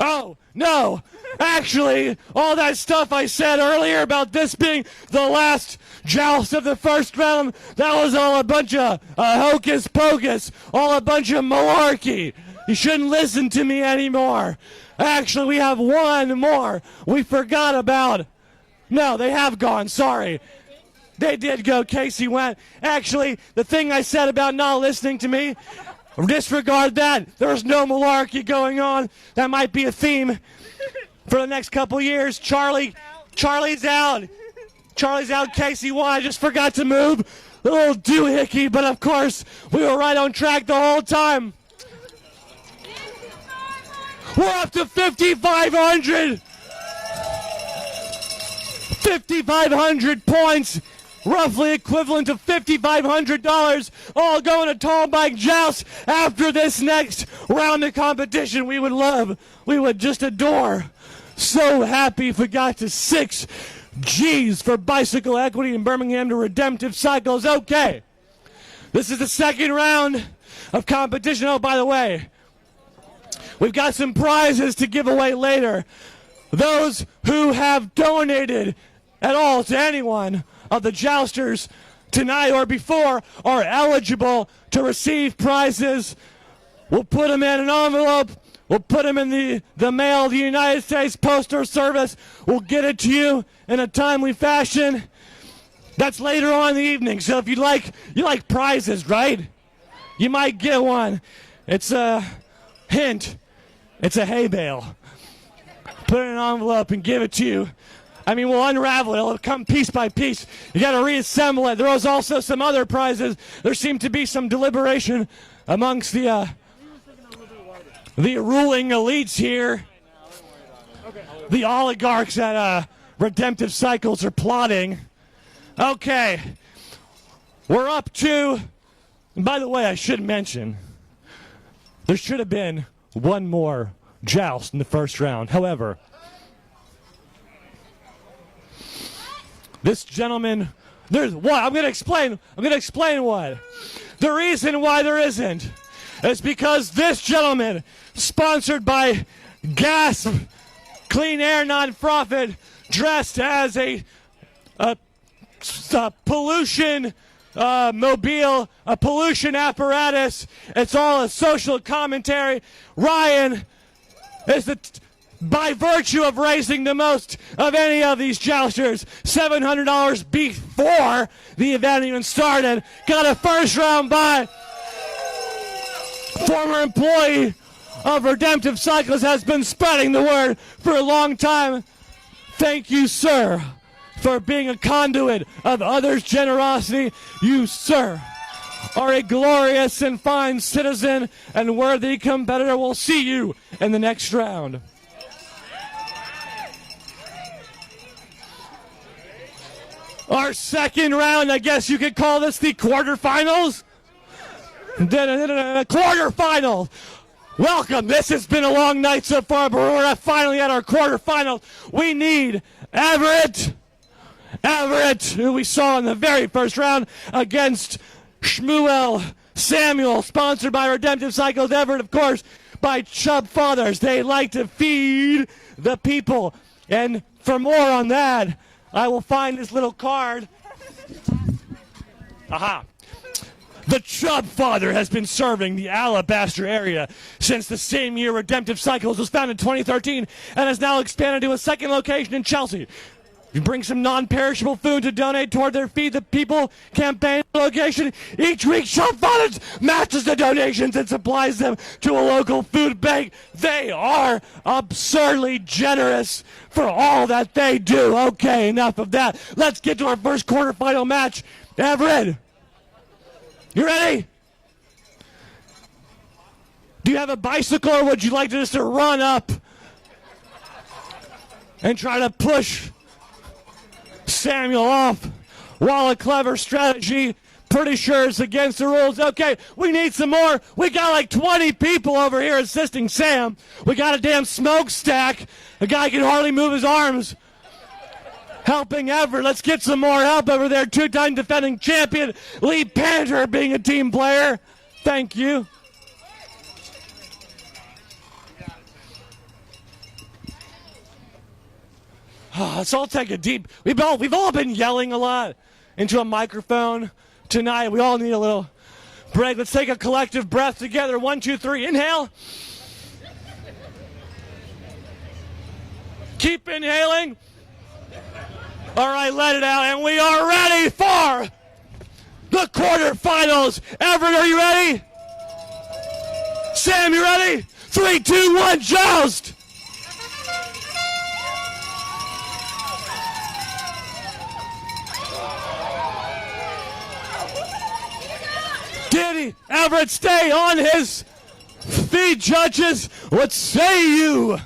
Oh, no. Actually, all that stuff I said earlier about this being the last joust of the first round, that was all a bunch of hocus pocus, all a bunch of malarkey. You shouldn't listen to me anymore. Actually, we have one more we forgot about. No, they have gone. Sorry. They did go. Casey went. Actually, the thing I said about not listening to me, disregard that. There's no malarkey going on. That might be a theme for the next couple years. Charlie's out. Charlie's out. Casey won. I just forgot to move. A little doohickey, but of course, we were right on track the whole time. We're up to 5,500. 5,500 points, roughly equivalent to $5,500, all going to Tall Bike Joust after this next round of competition. We would just adore. So happy if we got to 6 G's for bicycle equity in Birmingham to Redemptive Cycles. Okay, this is the second round of competition. Oh, by the way, we've got some prizes to give away later. Those who have donated at all to anyone of the jousters tonight or before are eligible to receive prizes. We'll put them in an envelope. We'll put them in the mail of the United States Postal Service. We'll get it to you in a timely fashion. That's later on in the evening. So if you like prizes, right? You might get one. It's a hint. It's a hay bale. Put it in an envelope and give it to you. I mean, we'll unravel it. It'll come piece by piece. You got to reassemble it. There was also some other prizes. There seemed to be some deliberation amongst the ruling elites here. The oligarchs at Redemptive Cycles are plotting. Okay. We're up to, and by the way, I should mention, there should have been one more joust in the first round. However, this gentleman, there's what? I'm going to explain what. The reason why there isn't is because this gentleman, sponsored by Gasp Clean Air Nonprofit, dressed as a pollution mobile, a pollution apparatus. It's all a social commentary. Ryan is by virtue of raising the most of any of these jousters, $700 before the event even started, got a first round bye. Former employee of Redemptive Cycles has been spreading the word for a long time. Thank you, sir, for being a conduit of others' generosity. You, sir, are a glorious and fine citizen and worthy competitor. We'll see you in the next round. Our second round, I guess you could call this the quarterfinals. Quarterfinal. Welcome. This has been a long night so far, but we're finally at our quarterfinals. We need Everett, who we saw in the very first round, against Shmuel Samuel, sponsored by Redemptive Cycles. Everett, of course, by Chub Fathers. They like to feed the people. And for more on that, I will find this little card. Aha. The Chub Father has been serving the Alabaster area since the same year Redemptive Cycles was founded in 2013 and has now expanded to a second location in Chelsea. You bring some non-perishable food to donate toward their Feed the People campaign location. Each week, Chub Fathers matches the donations and supplies them to a local food bank. They are absurdly generous for all that they do. Okay, enough of that. Let's get to our first quarterfinal match. Everett, you ready? Do you have a bicycle, or would you like to just run up and try to push Samuel off? While a clever strategy, pretty sure it's against the rules. Okay, we need some more. We got like 20 people over here assisting Sam. We got a damn smokestack. The guy can hardly move his arms. Helping Everett. Let's get some more help over there. Two-time defending champion Lee Panther being a team player. Thank you. Let's all take a deep. We've all been yelling a lot into a microphone tonight. We all need a little break. Let's take a collective breath together. 1, 2, 3. Inhale. Keep inhaling. All right, let it out. And we are ready for the quarterfinals. Everett, are you ready? Sam, you ready? 3, 2, 1, joust! Did Everett stay on his feet, judges? What say you?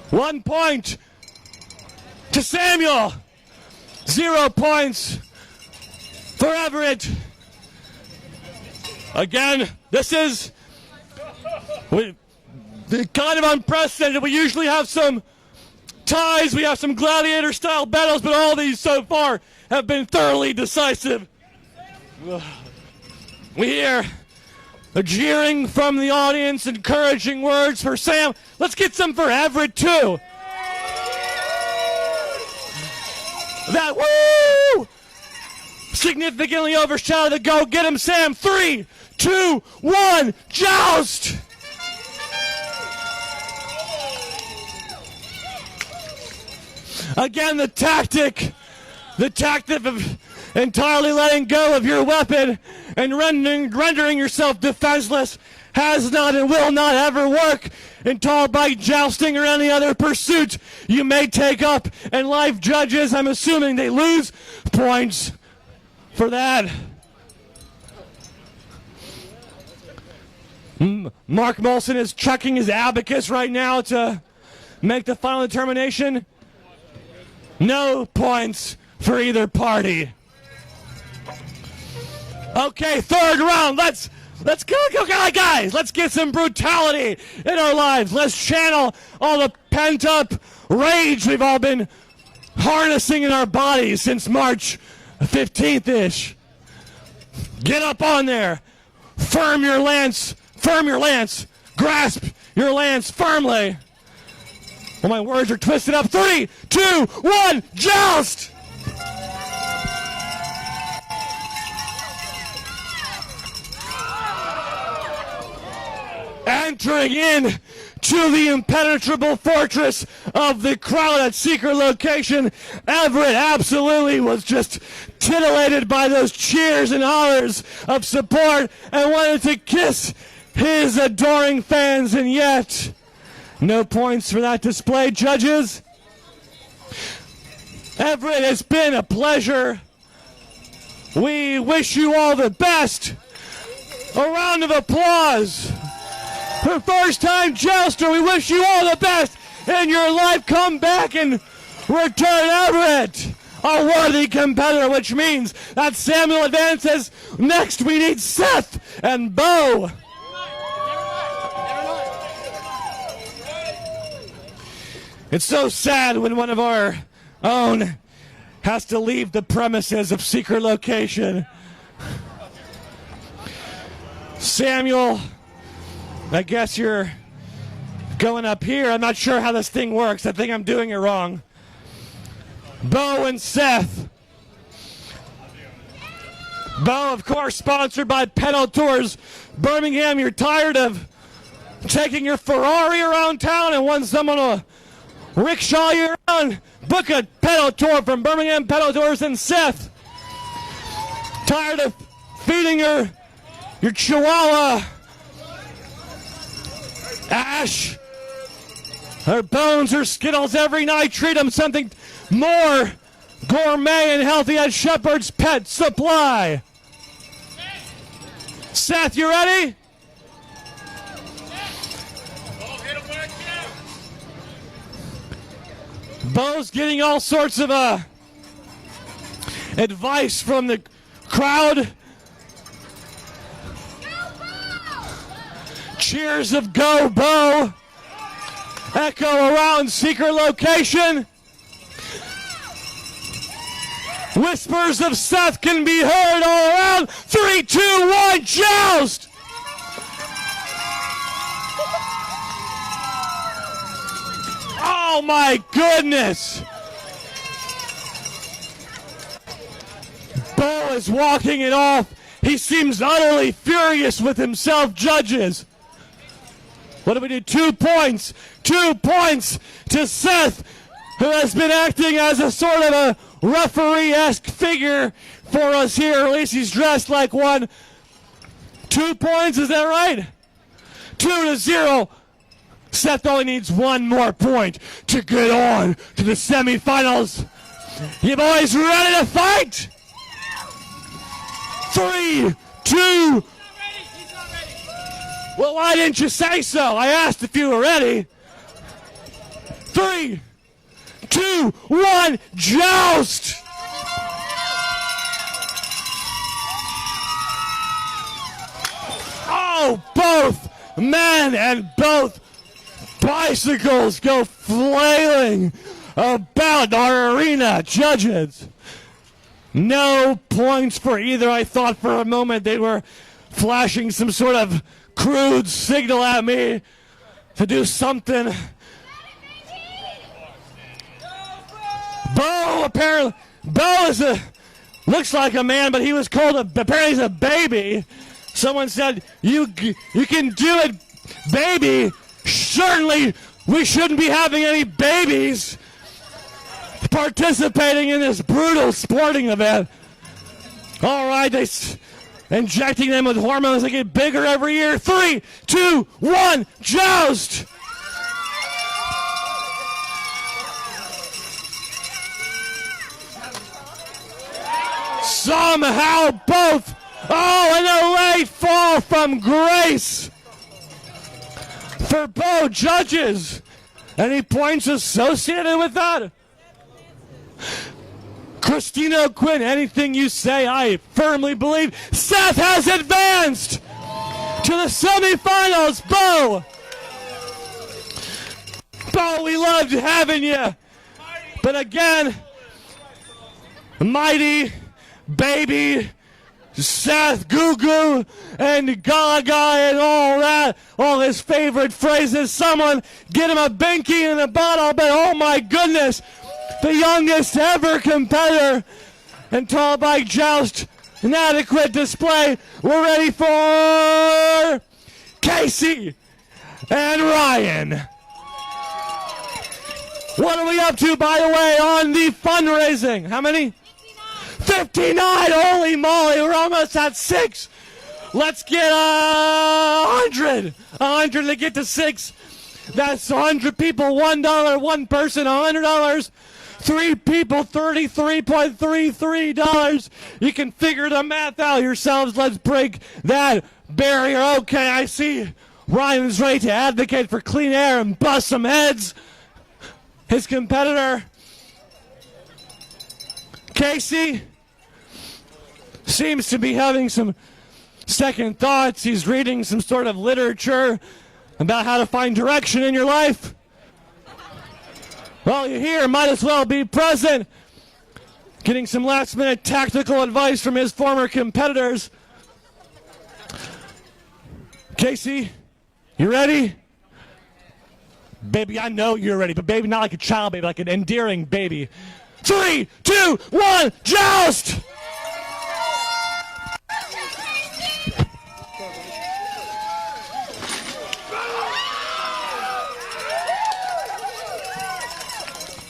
1 point to Samuel. 0 points for Everett. Again, this is kind of unprecedented. We usually have some ties. We have some gladiator-style battles, but all these so far have been thoroughly decisive. We hear the jeering from the audience, encouraging words for Sam. Let's get some for Everett, too. That woo! Significantly overshadowed the go. Get him, Sam. 3, 2, 1, joust! Again, the tactic of entirely letting go of your weapon and rendering yourself defenseless has not and will not ever work in tall bike jousting or any other pursuit you may take up. And life judges, I'm assuming they lose points for that. Mark Molson is chucking his abacus right now to make the final determination. No points for either party. Okay, third round. Let's go, guys. Let's get some brutality in our lives. Let's channel all the pent-up rage we've all been harnessing in our bodies since March 15th-ish. Get up on there. Firm your lance. Grasp your lance firmly. Well, my words are twisted up. 3, 2, 1, joust! Entering in to the impenetrable fortress of the crowd at secret location, Everett absolutely was just titillated by those cheers and hollers of support and wanted to kiss his adoring fans, and yet no points for that display, judges. Everett, it's been a pleasure. We wish you all the best. A round of applause. For first-time jouster, we wish you all the best in your life. Come back and return Everett, a worthy competitor, which means that Samuel advances. Next, we need Seth and Bo. It's so sad when one of our own has to leave the premises of secret location. Samuel, I guess you're going up here. I'm not sure how this thing works. I think I'm doing it wrong. Bo and Seth. Bo, of course, sponsored by Pedal Tours Birmingham. You're tired of taking your Ferrari around town and want someone to rickshaw you around? Book a pedal tour from Birmingham Pedal Tours. And Seth, tired of feeding your chihuahua Ash her bones or Skittles every night? Treat them something more gourmet and healthy at Shepherd's Pet Supply. Seth, you ready? Bo's getting all sorts of advice from the crowd. Cheers of go, Bo. Echo around secret location. Whispers of Seth can be heard all around. 3, 2, 1, joust! Oh my goodness! Bo is walking it off. He seems utterly furious with himself, judges. What do we do? 2 points. 2 points to Seth, who has been acting as a sort of a referee-esque figure for us here. At least he's dressed like one. 2 points, is that right? 2-0. Seth only needs 1 more point to get on to the semifinals. You boys ready to fight? 3, 2. Well, why didn't you say so? I asked if you were ready. 3, 2, 1, joust! Oh, both men and both bicycles go flailing about our arena. Judges, no points for either. I thought for a moment they were flashing some sort of crude signal at me to do something. Bo looks like a man, but he was called apparently he's a baby. Someone said, you can do it, baby. Certainly, we shouldn't be having any babies participating in this brutal sporting event. All right, injecting them with hormones that get bigger every year. 3, 2, 1, joust! Somehow both. Oh, and a late fall from grace for both judges. Any points associated with that? Christina Quinn, anything you say, I firmly believe Seth has advanced to the semifinals. Bo, we loved having you. But again, Mighty, Baby, Seth, Goo Goo, and Gaga, and all that, all his favorite phrases. Someone get him a binky and a bottle, but oh my goodness, the youngest ever competitor in tall bike joust, an adequate display. We're ready for Casey and Ryan. What are we up to, by the way, on the fundraising? How many? 59! Holy moly, we're almost at 6. Let's get 100. 100 to get to 6. That's 100 people, $1, one person, $100. 3 people, $33.33. You can figure the math out yourselves. Let's break that barrier. Okay, I see Ryan's ready to advocate for clean air and bust some heads. His competitor, Casey, seems to be having some second thoughts. He's reading some sort of literature about how to find direction in your life. Well, you're here, might as well be present. Getting some last-minute tactical advice from his former competitors. Casey, you ready? Baby, I know you're ready, but baby, not like a child baby, like an endearing baby. 3, 2, 1, joust!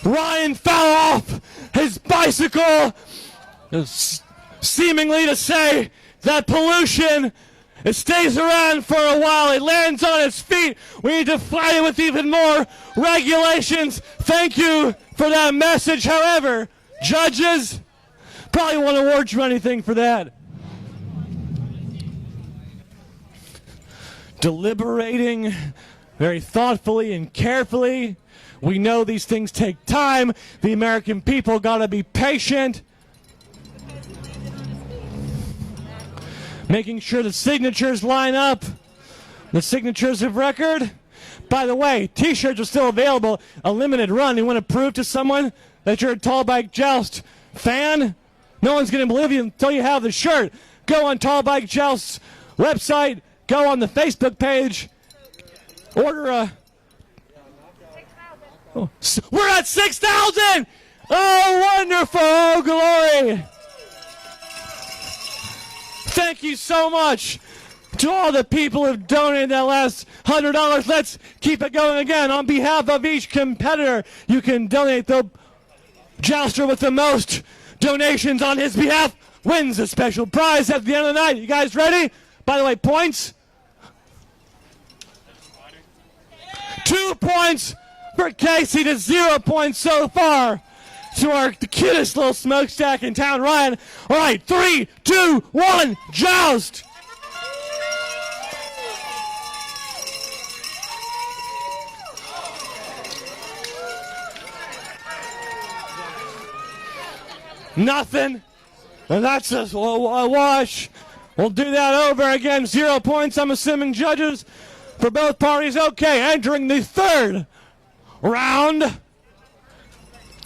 Ryan fell off his bicycle, seemingly to say that pollution, it stays around for a while. It lands on its feet. We need to fight it with even more regulations. Thank you for that message. However, judges probably won't award you anything for that. Deliberating very thoughtfully and carefully. We know these things take time. The American people got to be patient. Making sure the signatures line up. The signatures of record. By the way, t-shirts are still available. A limited run. You want to prove to someone that you're a Tall Bike Joust fan? No one's going to believe you until you have the shirt. Go on Tall Bike Joust's website. Go on the Facebook page. Order a... Oh, we're at 6,000! Oh, wonderful! Oh, glory! Thank you so much To all the people who've donated that last $100, let's keep it going again. On behalf of each competitor, you can donate. The jouster with the most donations on his behalf wins a special prize at the end of the night. You guys ready? By the way, points. 2 points for Casey to 0 points so far to the cutest little smokestack in town, Ryan. All right, 3, 2, 1, joust. Nothing. And that's a wash. We'll do that over again. 0 points, I'm assuming, judges, for both parties. Okay, entering the third round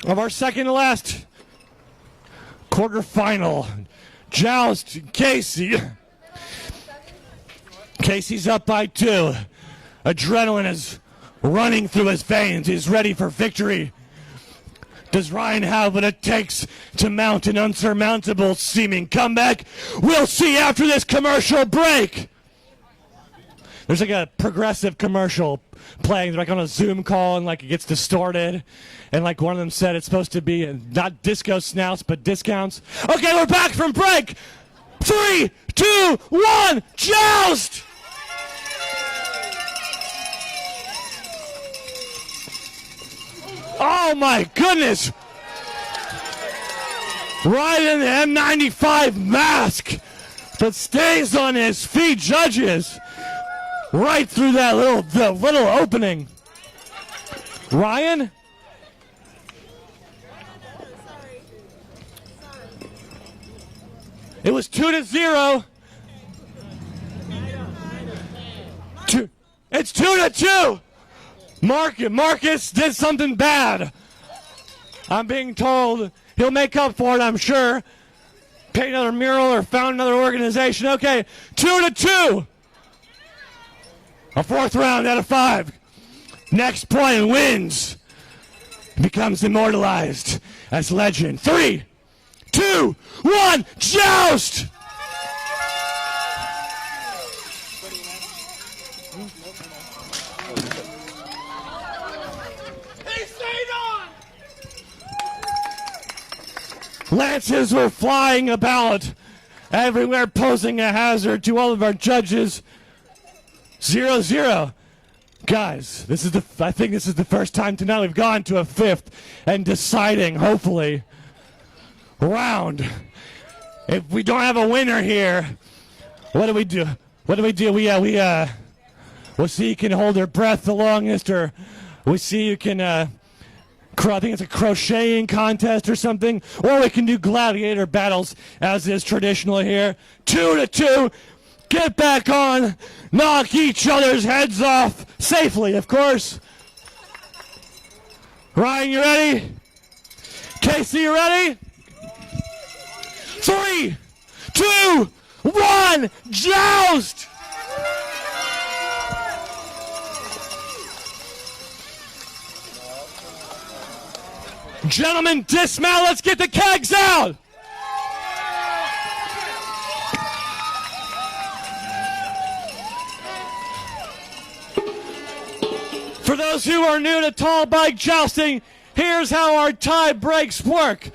of our second to last quarterfinal. Joust, Casey. Casey's up by 2. Adrenaline is running through his veins. He's ready for victory. Does Ryan have what it takes to mount an unsurmountable seeming comeback? We'll see after this commercial break. There's like a progressive commercial playing like on a Zoom call, and like it gets distorted, and like one of them said it's supposed to be not disco snouts but discounts. Okay, we're back from break. 3, 2, 1, joust! Oh my goodness! Right in the M95 mask that stays on his feet, judges. Right through that little opening. Ryan? It was 2-0. It's 2-2. Marcus did something bad. I'm being told he'll make up for it, I'm sure. Paint another mural or found another organization. Okay, 2-2. A fourth round out of 5. Next point wins. Becomes immortalized as legend. 3, 2, 1, joust! Lances were flying about everywhere, posing a hazard to all of our judges. 0-0. Guys, I think this is the first time tonight we've gone to a 5th and deciding, hopefully, round. If we don't have a winner here, what do we do? We'll see who can hold their breath the longest, or we'll see who can, I think it's a crocheting contest or something, or we can do gladiator battles as is traditional here. 2-2. Get back on, knock each other's heads off, safely, of course. Ryan, you ready? Casey, you ready? 3, 2, 1, joust! Gentlemen, dismount, let's get the kegs out! For those who are new to tall bike jousting, here's how our tie breaks work.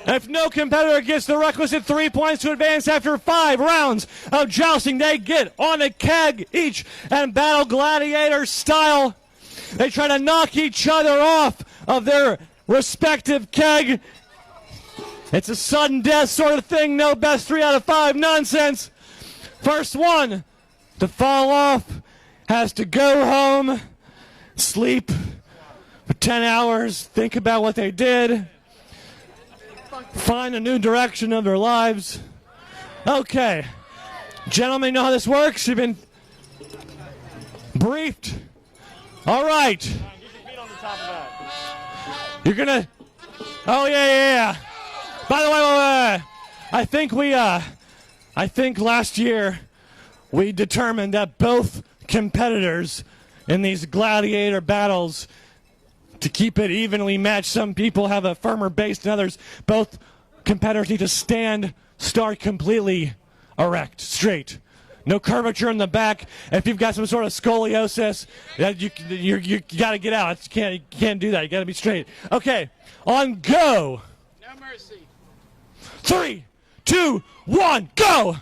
If no competitor gets the requisite 3 points to advance after 5 rounds of jousting, they get on a keg each and battle gladiator style. They try to knock each other off of their respective keg. It's a sudden death sort of thing, no best 3 out of 5 nonsense. First one to fall off has to go home, sleep for 10 hours, think about what they did, find a new direction of their lives. Okay, gentlemen, you know how this works? You've been briefed. All right. You're gonna. Oh yeah. By the way, I think last year we determined that both competitors in these gladiator battles, to keep it evenly matched, some people have a firmer base than others. Both competitors need to stand start completely erect, straight. No curvature in the back. If you've got some sort of scoliosis, you got to get out. You can't do that. You got to be straight. Okay, on go. No mercy. 3, 2, 1, go.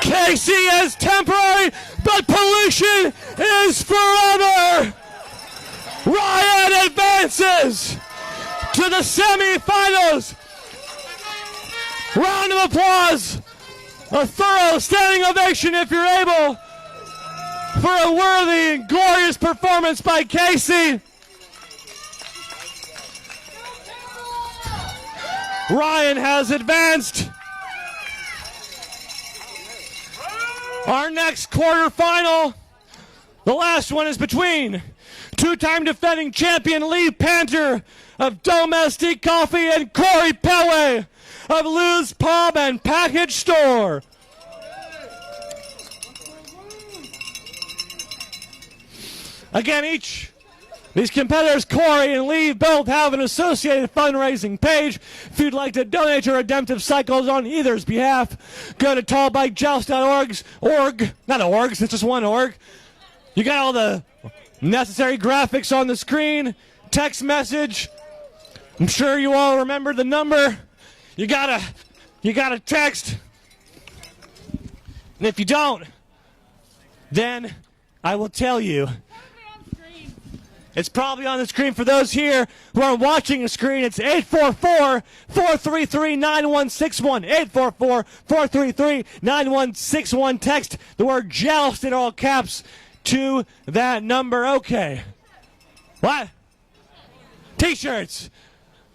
Casey is temporary, but pollution is forever. Ryan advances to the semifinals. Round of applause. A thorough standing ovation if you're able for a worthy and glorious performance by Casey. Ryan has advanced. Our next quarterfinal, the last one, is between two-time defending champion Lee Panter of Domestic Coffee and Corey Pelway of Lou's Pub and Package Store. Again, these competitors, Corey and Lee, both have an associated fundraising page. If you'd like to donate to Redemptive Cycles on either's behalf, go to tallbikejoust.org. Not orgs, it's just one org. You got all the necessary graphics on the screen, text message. I'm sure you all remember the number. You gotta text. And if you don't, then I will tell you. It's probably on the screen for those here who are watching the screen. It's 844-433-9161. 844-433-9161. Text the word Joust in all caps to that number. Okay. What? T-shirts.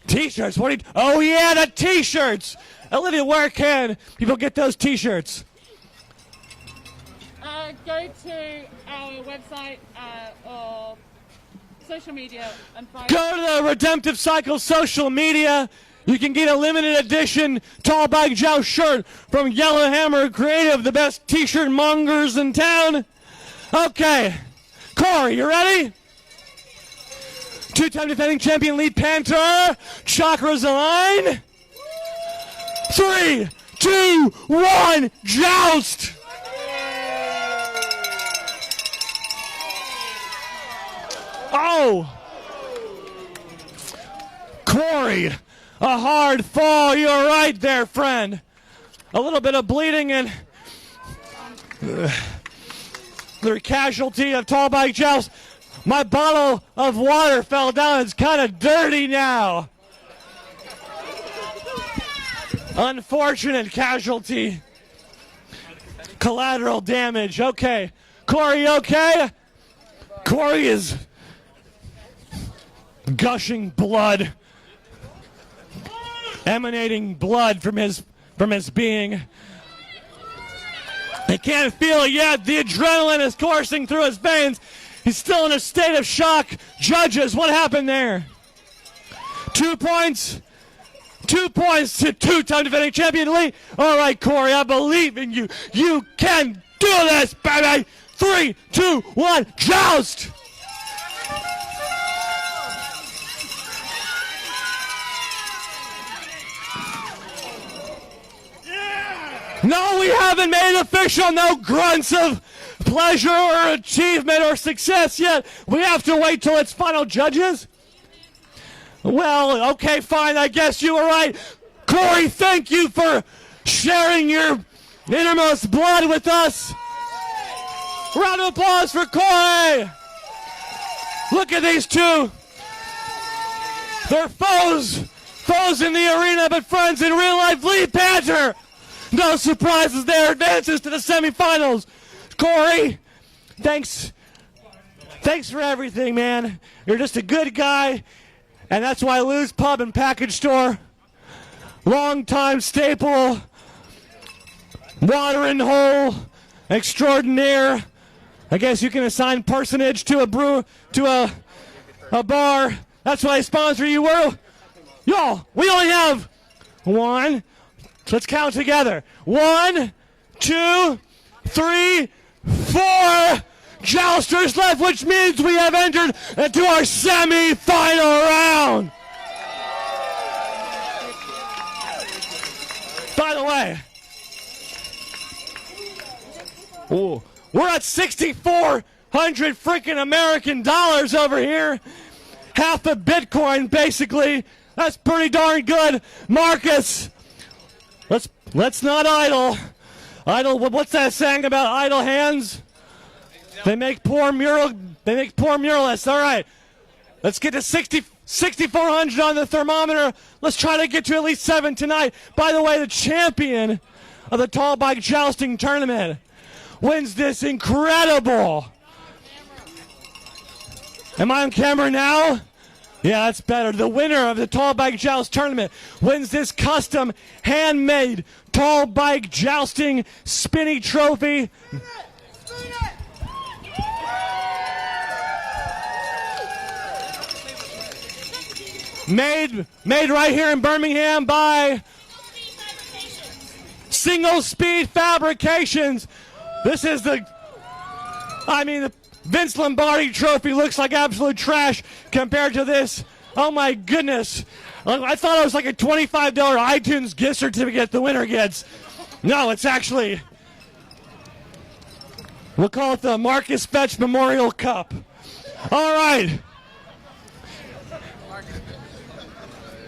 T-shirts. What are you... Oh, yeah, the T-shirts. Olivia, where can people get those T-shirts? Go to our website or social media and find. Go to the Redemptive Cycles social media. You can get a limited edition Tall Bike Joust shirt from Yellowhammer Creative, the best T-shirt mongers in town. Okay, Corey, you ready? Two-time defending champion Lee Panter. Chakras align. 3, 2, 1, Joust! Oh! Corey, a hard fall. You're right there, friend. A little bit of bleeding and the casualty of Tall Bike Joust. My bottle of water fell down. It's kind of dirty now. Unfortunate casualty. Collateral damage. Okay. Corey, okay? Corey is gushing blood. Emanating blood from his being. He can't feel it yet. The adrenaline is coursing through his veins. He's still in a state of shock. Judges, what happened there? 2 points. 2 points to two-time defending champion Lee. All right, Corey, I believe in you. You can do this, baby. 3, 2, 1, Joust! No, we haven't made it official. No grunts of pleasure or achievement or success yet. We have to wait till it's final, judges. Well, okay, fine. I guess you were right. Corey, thank you for sharing your innermost blood with us. Round of applause for Corey. Look at these two. They're foes in the arena, but friends in real life. Lee Panter. No surprises there. Advances to the semifinals. Corey, thanks for everything, man. You're just a good guy, and that's why Lou's Pub and Package Store, long-time staple, watering hole extraordinaire. I guess you can assign personage to a bar. That's why I sponsor you. Y'all, we only have one. Let's count together. 1, 2, 3, 4. jousters left, which means we have entered into our semi-final round. By the way, we're at 6,400 freaking American dollars over here. Half a Bitcoin, basically. That's pretty darn good. Marcus, let's not idle. What's that saying about idle hands? They make poor muralists. All right. Let's get to 6,400 on the thermometer. Let's try to get to at least 7 tonight. By the way, the champion of the tall bike jousting tournament wins this incredible. Am I on camera now? Yeah, that's better. The winner of the tall bike joust tournament wins this custom handmade tall bike jousting spinny trophy. Made right here in Birmingham by Single Speed Fabrications. This is the Vince Lombardi trophy looks like absolute trash compared to this. Oh my goodness. I thought it was like a $25 iTunes gift certificate the winner gets. No, it's actually, we'll call it the Marcus Fetch Memorial Cup. All right.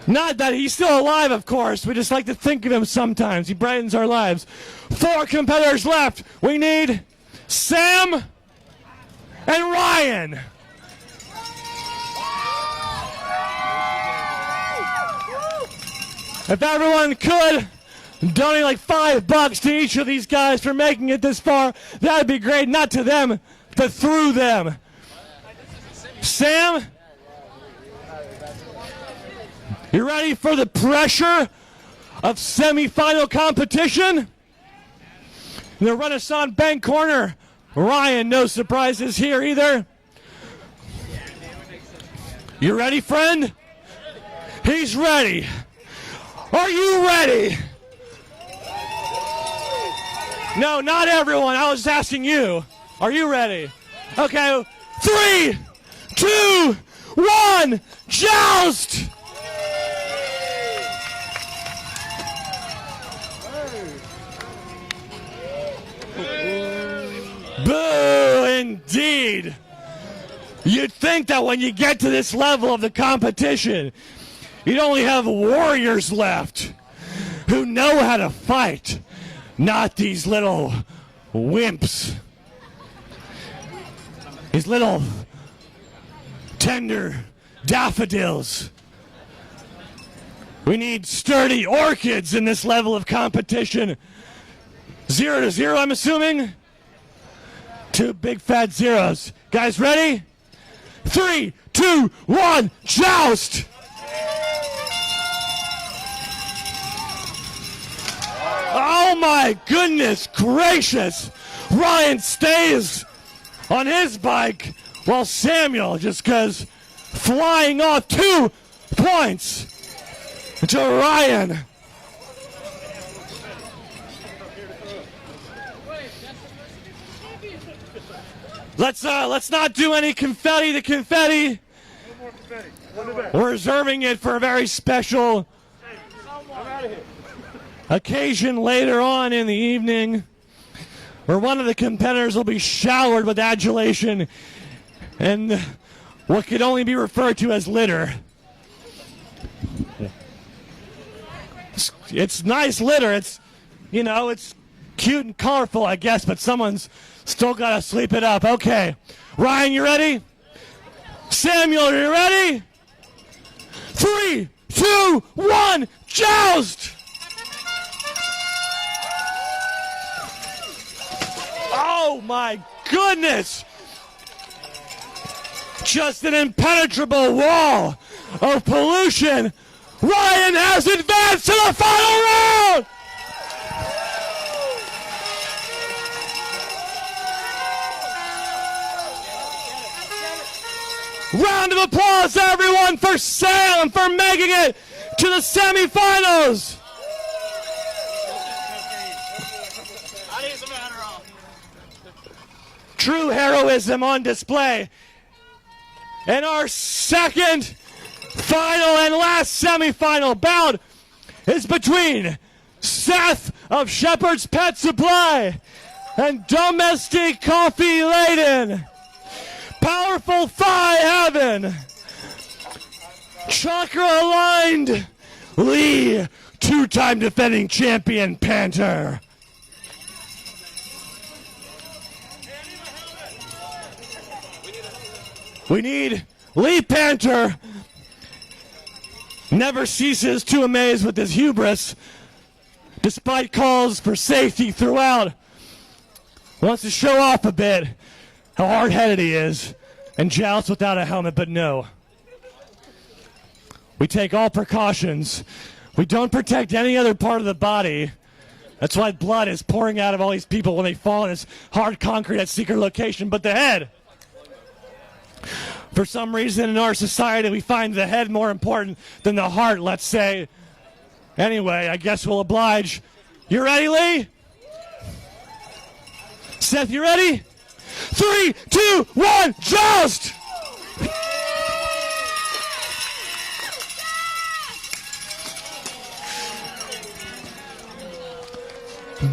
Not that he's still alive, of course. We just like to think of him sometimes. He brightens our lives. 4 competitors left. We need Sam and Ryan. If everyone could donate like $5 to each of these guys for making it this far, that'd be great. Not to them, but through them. Sam, you ready for the pressure of semifinal competition? In the Renaissance Bank corner, Ryan, no surprises here either. You ready, friend? He's ready. Are you ready? No, not everyone. I was asking you. Are you ready? Okay. 3, 2, 1, joust! Boo, indeed. You'd think that when you get to this level of the competition, you'd only have warriors left who know how to fight, not these little wimps. These little tender daffodils. We need sturdy orchids in this level of competition. 0 to 0, I'm assuming. 2 big fat zeros. Guys, ready? 3, 2, 1, joust! Oh my goodness gracious! Ryan stays on his bike while Samuel just goes flying off 2 points to Ryan. Let's not do any confetti. The confetti, we're reserving it for a very special occasion later on in the evening, where one of the competitors will be showered with adulation and what could only be referred to as litter. It's nice litter. It's cute and colorful, I guess, but someone's still got to sleep it up. Okay. Ryan, you ready? Samuel, are you ready? 3, 2, 1, joust! Oh my goodness! Just an impenetrable wall of pollution. Ryan has advanced to the final round! Round of applause, everyone, for Sam for making it to the semifinals. True heroism on display. And our second, final, and last semifinal bout is between Seth of Shepherd's Pet Supply and Domestic Coffee Laden. Powerful Thigh Heaven. Chakra aligned Lee, two-time defending champion Panther. We need Lee Panther. Never ceases to amaze with his hubris, despite calls for safety throughout. Wants to show off a bit how hard-headed he is and jousts without a helmet, but no. We take all precautions. We don't protect any other part of the body. That's why blood is pouring out of all these people when they fall in this hard concrete at secret location, but the head. For some reason in our society, we find the head more important than the heart, let's say. Anyway, I guess we'll oblige. You ready, Lee? Seth, you ready? 3, 2, 1, Joust!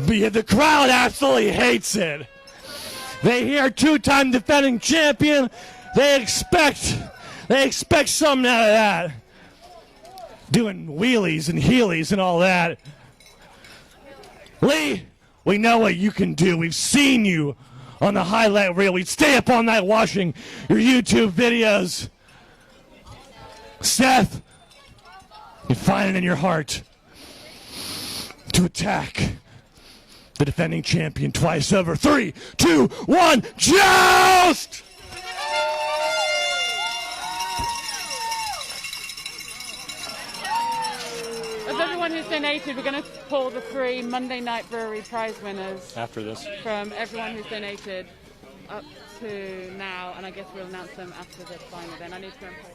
The crowd absolutely hates it. They hear two-time defending champion. They expect something out of that. Doing wheelies and heelies and all that. Lee, we know what you can do. We've seen you on the highlight reel. We'd stay up all night watching your YouTube videos. Seth, you find it in your heart to attack the defending champion twice over. 3, 2, 1, Joust! Of everyone who's donated, we're going to pull the 3 Monday Night Brewery prize winners After this. from everyone who's donated up to now, and I guess we'll announce them after the final then. I need to go and play.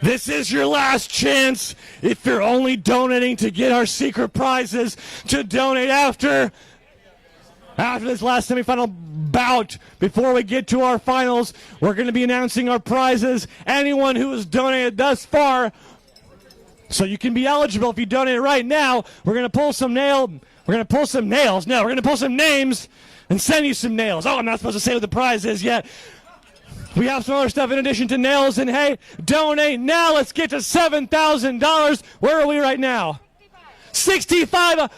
This is your last chance, if you're only donating to get our secret prizes, to donate after this last semifinal bout. Before we get to our finals, we're going to be announcing our prizes. Anyone who has donated thus far, so you can be eligible if you donate right now. We're going to pull some nails. No, we're going to pull some names and send you some nails. Oh, I'm not supposed to say what the prize is yet. We have some other stuff in addition to nails, and hey, donate now. Let's get to $7,000. Where are we right now? 65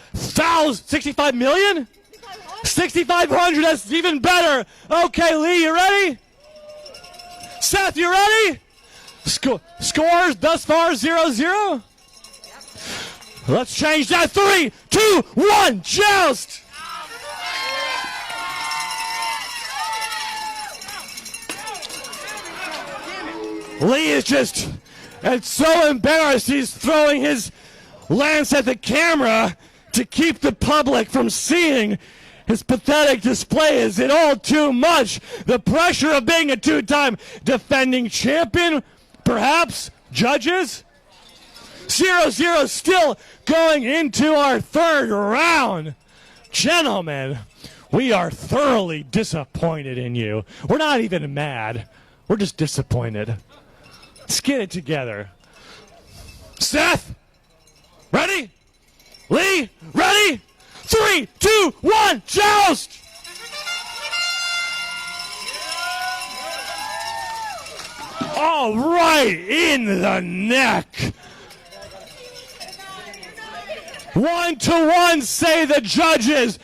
million? 6,500, that's even better. Okay, Lee, you ready? Seth, you ready? Scores thus far 0-0. Let's change that. 3, 2, 1, Joust! Lee is just so embarrassed he's throwing his lance at the camera to keep the public from seeing his pathetic display. Is it all too much? The pressure of being a two-time defending champion? Perhaps? Judges? 0-0 still going into our third round. Gentlemen, we are thoroughly disappointed in you. We're not even mad. We're just disappointed. Let's get it together. Seth, ready? Lee, ready? 3, 2, 1, Joust! All right, in the neck. 1-1 say the judges,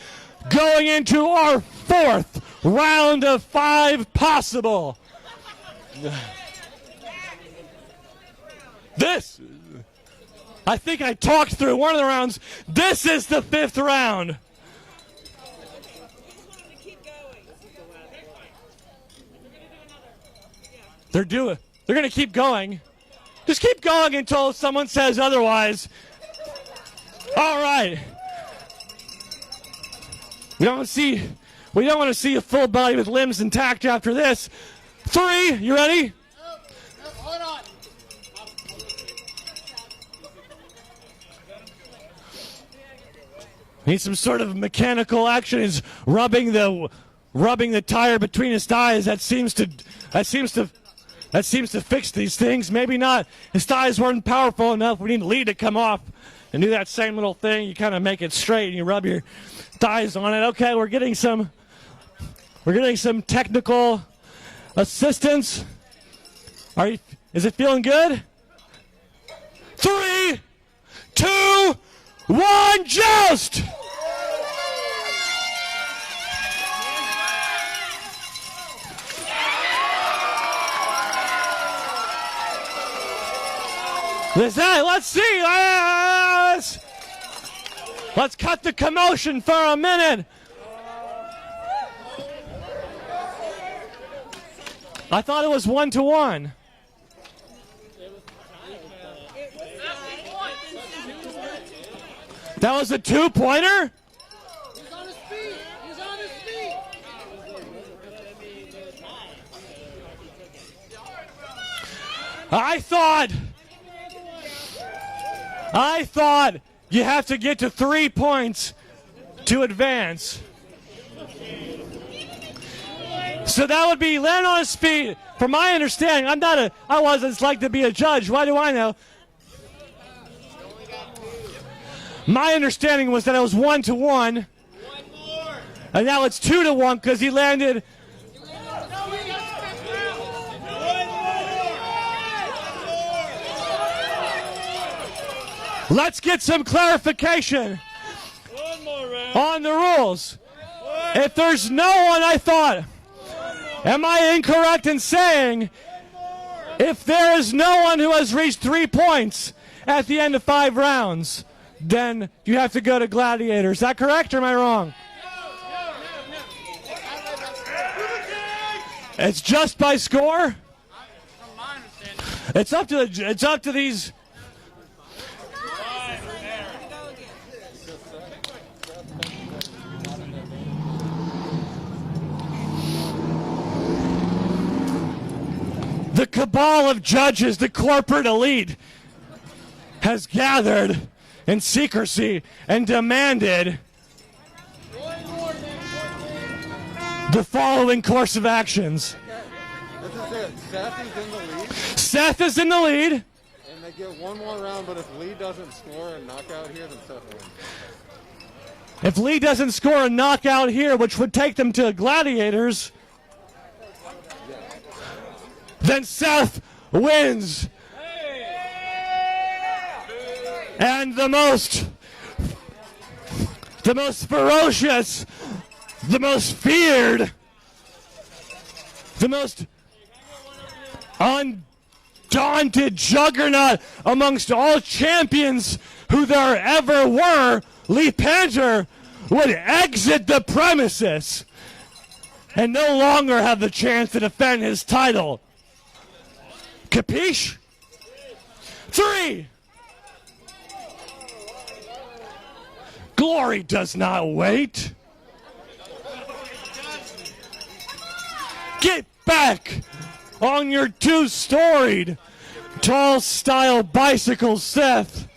going into our fourth round of 5 possible. I think I talked through one of the rounds. This is the 5th round. They're going to keep going. Just keep going until someone says otherwise. All right. We don't want to see a full body with limbs intact after this. 3, you ready? Hold on. Needs some sort of mechanical action. He's rubbing the tire between his thighs. That seems to fix these things. Maybe not. His thighs weren't powerful enough. We need Lee to come off and do that same little thing. You kind of make it straight and you rub your thighs on it. Okay, we're getting some technical assistance. Is it feeling good? 3, 2, 1, Joust! Let's see. Let's cut the commotion for a minute. I thought it was 1-1. That was a 2-pointer? He's on his feet. He's on his feet. I thought you have to get to 3 points to advance. So that would be land on his feet. From my understanding, I wasn't like to be a judge. Why do I know? My understanding was that it was 1-1. And now it's 2-1 because he landed. Let's get some clarification on the rules. If there's no one, I thought, am I incorrect in saying if there is no one who has reached 3 points at the end of 5 rounds, then you have to go to gladiator. Is that correct or am I wrong? It's just by score? It's up to these. The cabal of judges, the corporate elite, has gathered in secrecy and demanded the following course of actions. This is it. Seth is in the lead, Seth is in the lead. and they get one more round, but if Lee doesn't score a knockout here, then Seth wins. If Lee doesn't score a knockout here, which would take them to gladiators, then Seth wins. And the most ferocious, the most feared, the most undaunted juggernaut amongst all champions who there ever were, Lee Panther, would exit the premises and no longer have the chance to defend his title. Capiche? 3. Glory does not wait. Get back on your 2-storied, tall-style bicycle, Seth.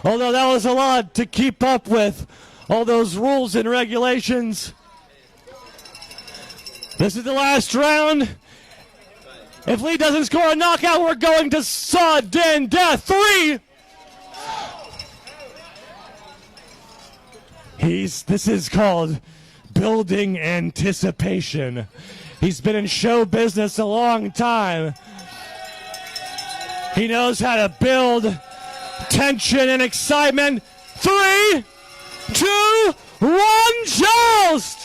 Although that was a lot to keep up with, all those rules and regulations. This is the last round. If Lee doesn't score a knockout, we're going to sudden death. 3. This is called building anticipation. He's been in show business a long time. He knows how to build tension and excitement. 3, 2, 1, Joust!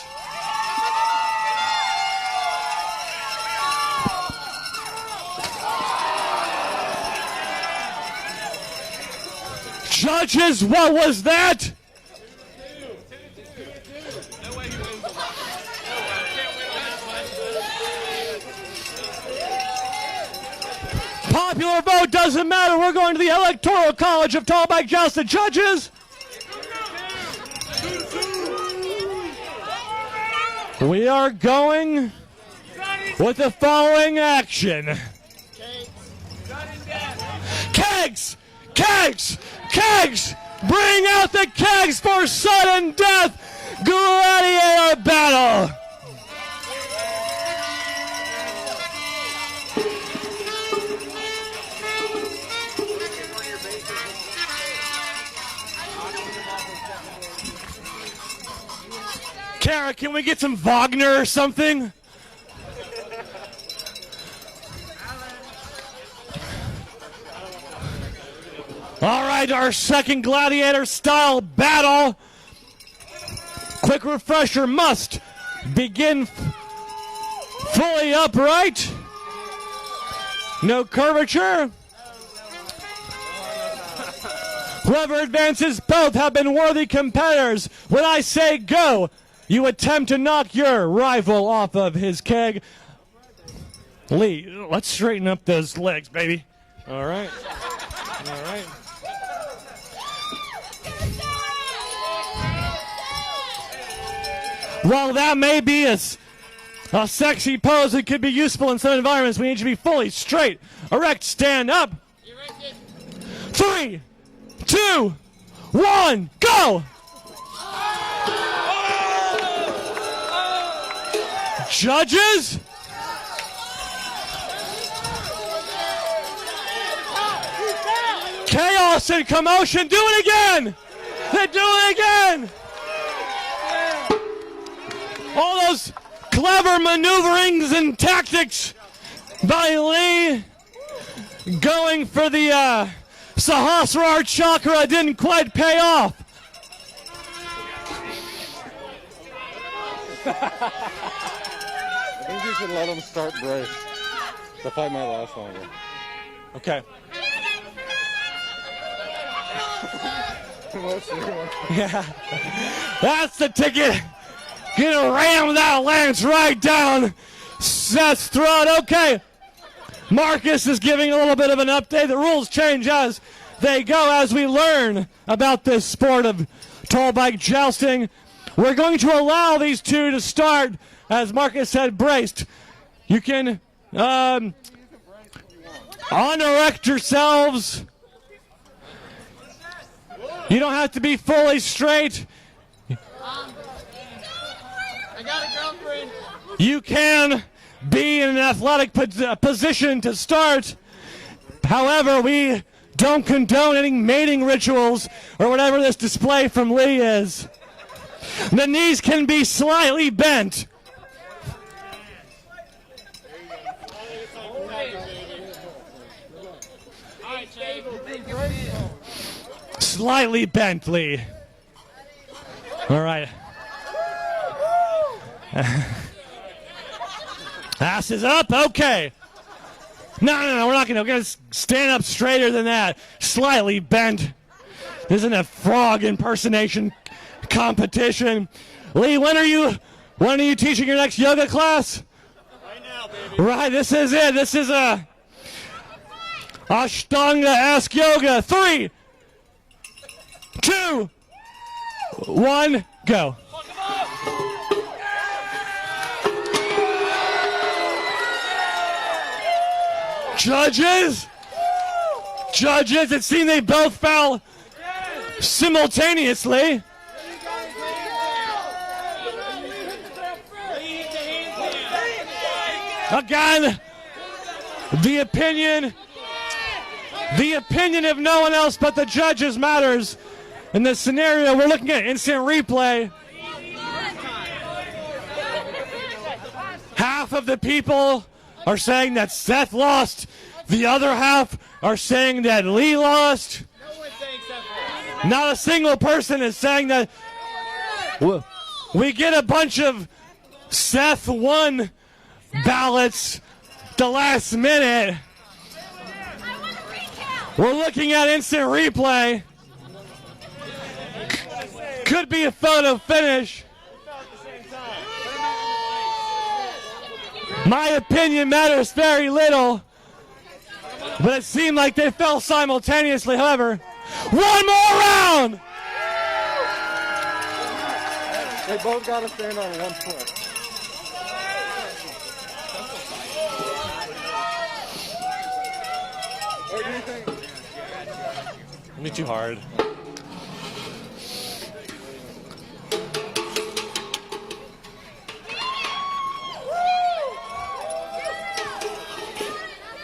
Judges, what was that? Popular vote doesn't matter. We're going to the Electoral College of Tall Bike Joust. The judges. We are going with the following action. Kegs! Kegs! Kegs! Bring out the kegs for sudden death gladiator battle. Kara, can we get some Wagner or something? All right, our second gladiator style battle. Quick refresher, must begin fully upright. No curvature. Whoever advances, both have been worthy competitors. When I say go, you attempt to knock your rival off of his keg. Lee, let's straighten up those legs, baby. All right. All right. While that may be a sexy pose, it could be useful in some environments. We need to be fully straight, erect, stand up. 3, 2, 1, go! Judges? Chaos and commotion. Do it again! They do it again! All those clever maneuverings and tactics by Lee going for the Sahasrara chakra didn't quite pay off. I think you should let him start brace. The fight might last longer. Okay. Yeah. Yeah. That's the ticket. Gonna ram that lance right down Seth's throat. Okay. Marcus is giving a little bit of an update. The rules change as they go as we learn about this sport of tall bike jousting. We're going to allow these two to start, as Marcus said, braced. You can unerect yourselves. You don't have to be fully straight. I got a girlfriend. You can be in an athletic position to start. However, we don't condone any mating rituals or whatever this display from Lee is. The knees can be slightly bent. Slightly bent, Lee. All right. Ass is up. Okay. No, we're not going to stand up straighter than that. Slightly bent. This isn't a frog impersonation competition. Lee, when are you teaching your next yoga class? Right now, baby. Right, this is it. This is a Ashtanga-esque yoga. 3, 2, 1, go. Judges, it seemed they both fell simultaneously. Again, the opinion of no one else but the judges matters. In this scenario, we're looking at instant replay. Half of the people are saying that Seth lost. The other half are saying that Lee lost. Not a single person is saying that. We get a bunch of Seth won ballots the last minute. We're looking at instant replay. Could be a photo finish. My opinion matters very little, but it seemed like they fell simultaneously. However, one more round! They both got to stand on one foot. What do you think? It'll be too hard.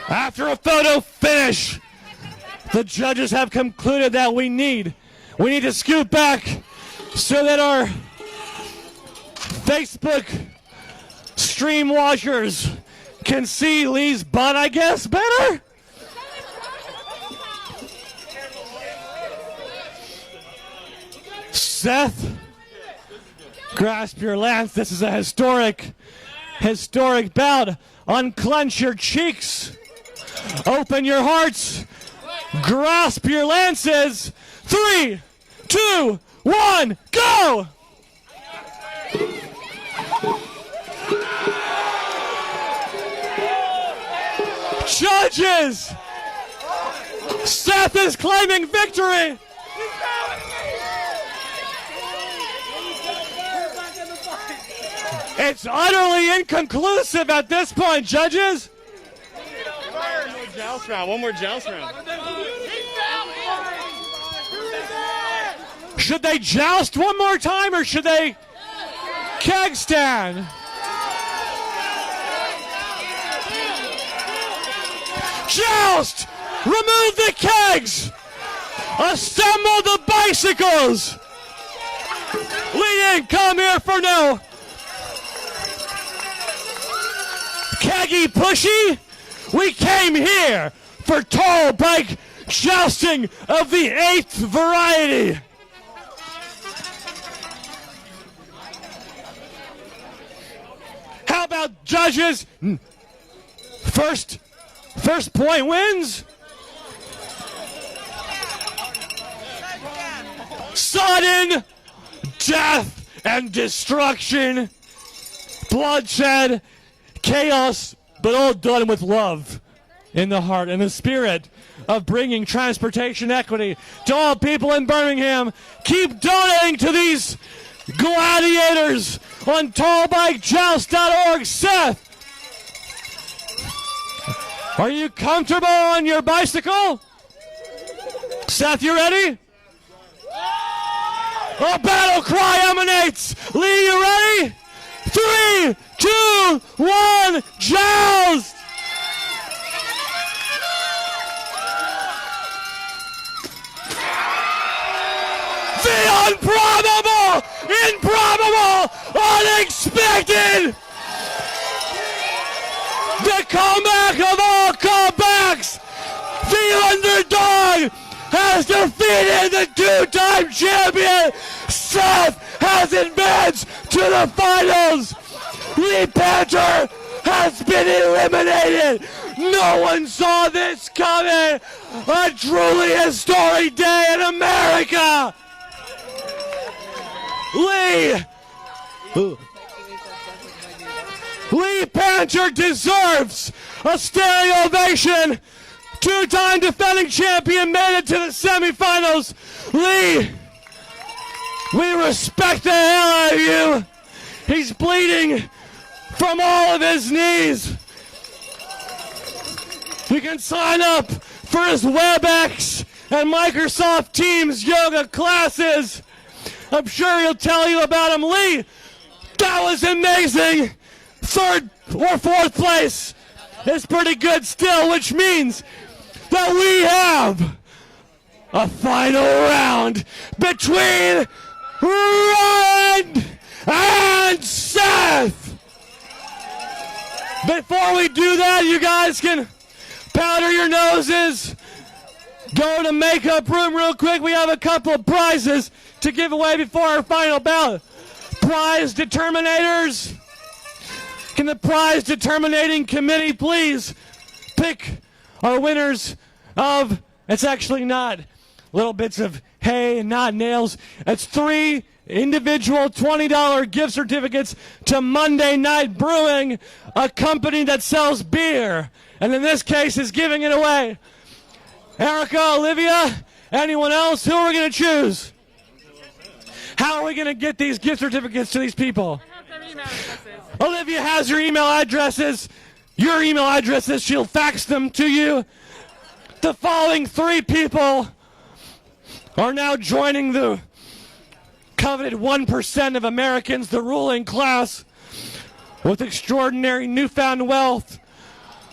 After a photo finish, the judges have concluded that we need to scoot back so that our Facebook stream watchers can see Lee's butt, I guess, better? Seth, grasp your lance. This is a historic bout. Unclench your cheeks. Open your hearts. Grasp your lances. 3, 2, 1, go! Judges! Seth is claiming victory! It's utterly inconclusive at this point, judges! One more joust round. One more joust round. Should they joust one more time or should they keg stand? Joust! Remove the kegs! Assemble the bicycles! Lee didn't come here for no keggy pushy. We came here for tall bike jousting of the 8th variety. How about judges? First point wins. Sudden death and destruction, bloodshed, chaos, but all done with love in the heart and the spirit of bringing transportation equity to all people in Birmingham. Keep donating to these gladiators on tallbikejoust.org. Seth, are you comfortable on your bicycle? Seth, you ready? A battle cry emanates. Lee, you ready? 3, 2, 1, joust! The improbable, unexpected! The comeback of all comebacks! The underdog has defeated the 2-time champion! Seth has advanced to the finals! Lee Panther has been eliminated! No one saw this coming! A truly historic day in America! Lee Panther deserves a standing ovation! 2-time defending champion made it to the semifinals! Lee, we respect the hell out of you! He's bleeding from all of his knees! You can sign up for his WebEx and Microsoft Teams yoga classes! I'm sure he'll tell you about him. Lee, that was amazing! 3rd or 4th place is pretty good still, which means that we have a final round between Ryan and Seth! Before we do that, you guys can powder your noses, go to makeup room real quick. We have a couple of prizes to give away before our final bout. Prize determinators. Can the prize determinating committee please pick our winners of, it's actually not little bits of hay and not nails. It's 3 individual $20 gift certificates to Monday Night Brewing, a company that sells beer, and in this case is giving it away. Erica, Olivia, anyone else? Who are we going to choose? How are we going to get these gift certificates to these people? I have their email addresses. Olivia has your email addresses. She'll fax them to you. The following 3 people are now joining the coveted 1% of Americans, the ruling class, with extraordinary newfound wealth.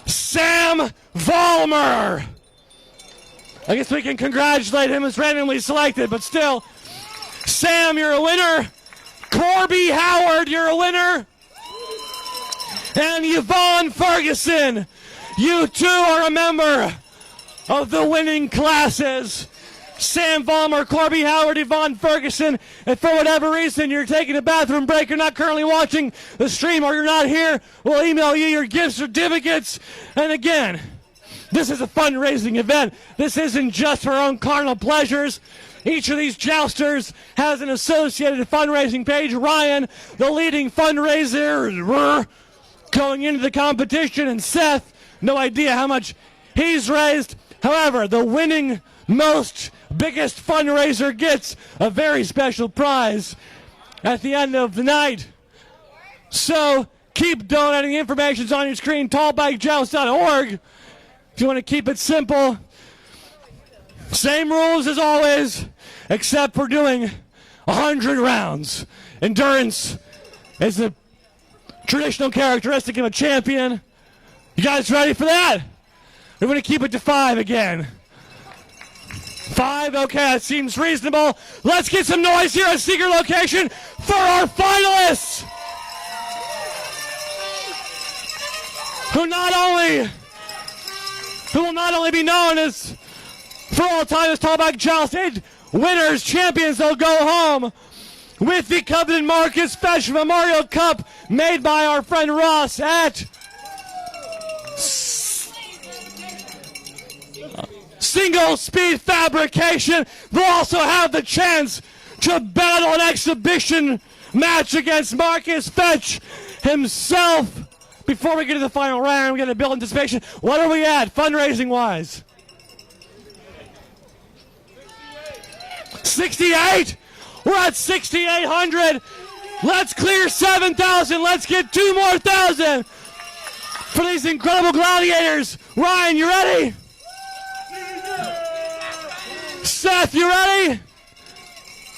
Sam Vollmer. I guess we can congratulate him as randomly selected, but still. Sam, you're a winner. Corby Howard, you're a winner. And Yvonne Ferguson, you too are a member of the winning classes. Sam Vollmer, Corby Howard, Yvonne Ferguson, and for whatever reason you're taking a bathroom break, you're not currently watching the stream, or you're not here, we'll email you your gift certificates. And again, this is a fundraising event. This isn't just for our own carnal pleasures. Each of these jousters has an associated fundraising page. Ryan, the leading fundraiser, going into the competition, and Seth, no idea how much he's raised. However, the winning biggest fundraiser gets a very special prize at the end of the night. So keep donating. Information's on your screen, tallbikejoust.org. If you want to keep it simple, same rules as always, except for doing 100 rounds. Endurance is the traditional characteristic of a champion. You guys ready for that? We're going to keep it to 5 again. 5, okay, that seems reasonable. Let's get some noise here at Secret Location for our finalists, who will not only be known as, for all time, as Tallback Joust winners, champions. They'll go home with the Covenant Marcus Fetch Memorial Cup made by our friend Ross at Single Speed Fabrication. They'll also have the chance to battle an exhibition match against Marcus Fetch himself. Before we get to the final round, we got to build anticipation. What are we at, fundraising-wise? 68? We're at 6,800. Let's clear 7,000. Let's get 2 more thousand for these incredible gladiators. Ryan, you ready? Seth, you ready?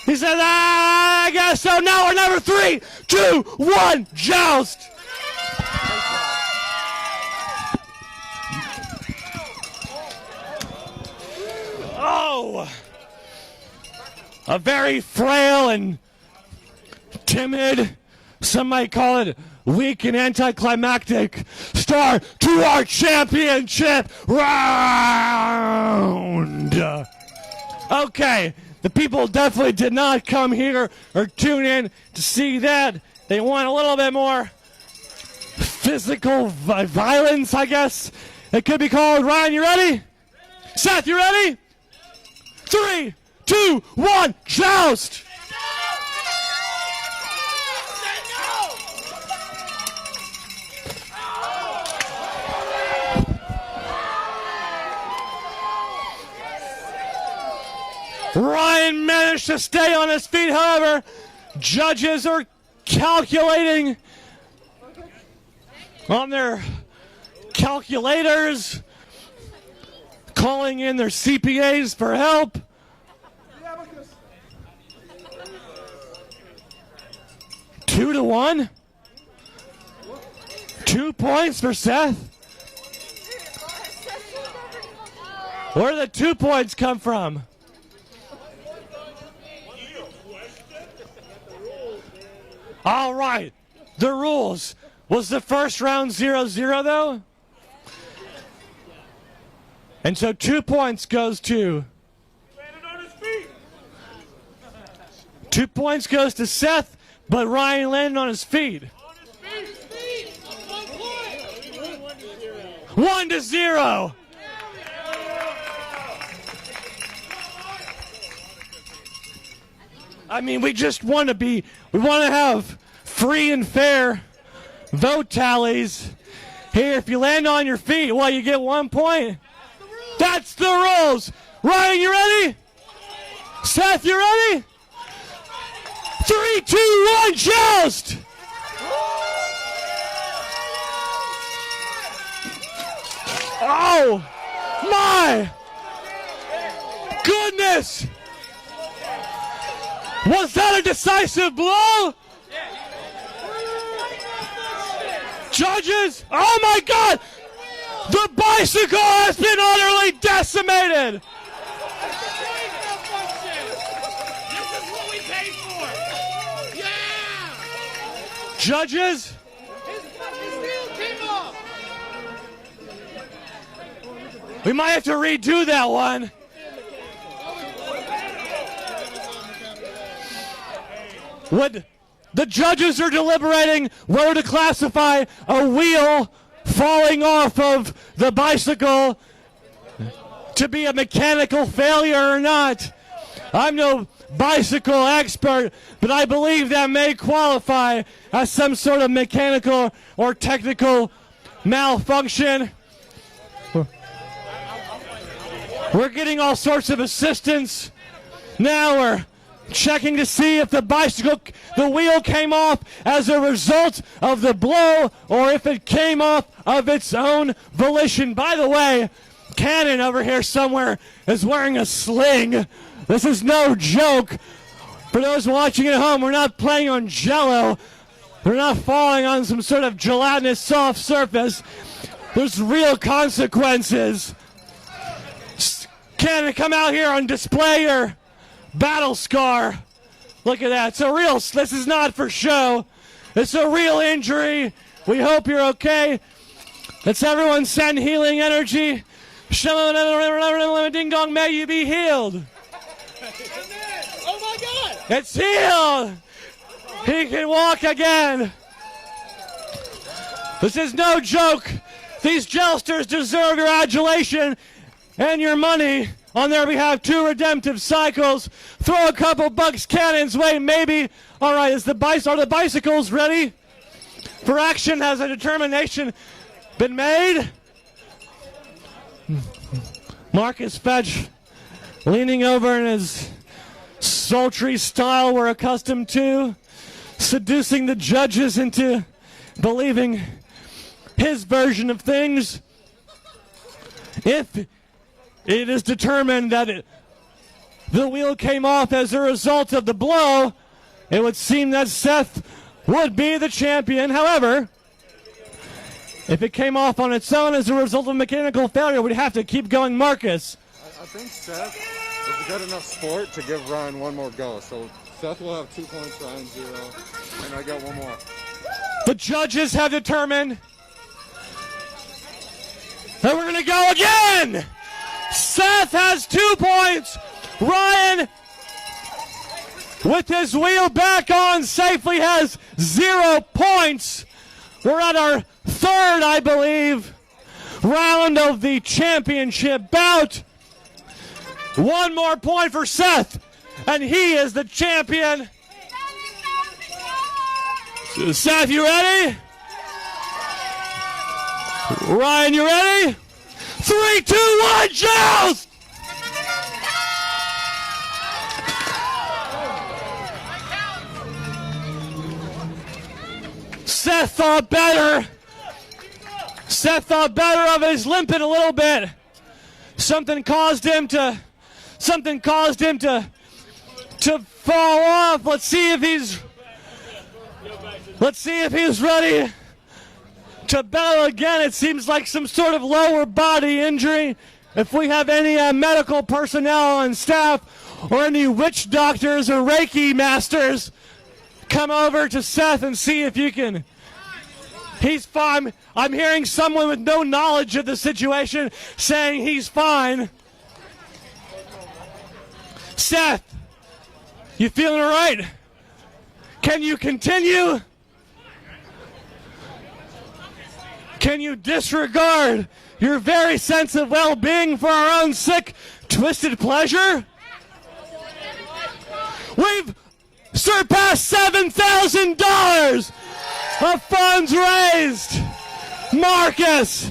He said, I guess so. Now we're number 3, 2, 1, joust. Oh, a very frail and timid, some might call it weak and anticlimactic start to our championship round. Okay, the people definitely did not come here or tune in to see that. They want a little bit more physical violence, I guess it could be called. Ryan, you ready? Seth, you ready? 3, 2, 1, joust! Ryan managed to stay on his feet, however, judges are calculating on their calculators, calling in their CPAs for help. 2-1. 2 points for Seth. Where did the 2 points come from? All right, the rules. Was the first round 0-0 though? And so 2 points goes to... 2 points goes to Seth, but Ryan landed on his feet. 1-0. I mean, we want to have free and fair vote tallies. Here, if you land on your feet, well, you get 1 point. That's the rules. Ryan, you ready? Seth, you ready? 3, 2, 1, joust! Oh, my goodness! Was that a decisive blow? Judges, oh my God! The bicycle has been utterly decimated. Judges? We might have to redo that one. What the judges are deliberating whether to classify a wheel falling off of the bicycle to be a mechanical failure or not. I'm no bicycle expert, but I believe that may qualify as some sort of mechanical or technical malfunction. We're getting all sorts of assistance. Now we're checking to see if the wheel came off as a result of the blow or if it came off of its own volition. By the way, Cannon over here somewhere is wearing a sling. This is no joke. For those watching at home, we're not playing on Jell-O. We're not falling on some sort of gelatinous soft surface. There's real consequences. Cannon, come out here and display your battle scar. Look at that. It's a real, this is not for show. It's a real injury. We hope you're okay. Let's everyone send healing energy. Ding dong, may you be healed. Oh my God! It's healed. He can walk again. This is no joke. These jousters deserve your adulation and your money on their behalf. 2 Redemptive Cycles. Throw a couple bucks Cannon's way, maybe. All right, are the bicycles ready for action? Has a determination been made? Marcus Fetch leaning over in his sultry style we're accustomed to, seducing the judges into believing his version of things. If it is determined that the wheel came off as a result of the blow, it would seem that Seth would be the champion. However, if it came off on its own as a result of mechanical failure, we'd have to keep going. Marcus. I think Seth is a good enough sport to give Ryan one more go. So Seth will have 2 points, Ryan 0, and I got one more. The judges have determined that we're going to go again. Seth has 2 points. Ryan, with his wheel back on, safely has 0 points. We're at our 3rd, I believe, round of the championship bout. 1 more point for Seth, and he is the champion. Seth, you ready? Ryan, you ready? 3, 2, 1, Joust! Seth thought better. Seth thought better of it. He's limping a little bit. Something caused him to fall off. Let's see if he's ready to battle again. It seems like some sort of lower body injury. If we have any medical personnel on staff or any witch doctors or Reiki masters, come over to Seth and see if you can. He's fine. I'm hearing someone with no knowledge of the situation saying he's fine. Seth, you feeling all right? Can you continue? Can you disregard your very sense of well-being for our own sick, twisted pleasure? We've surpassed $7,000 of funds raised. Marcus,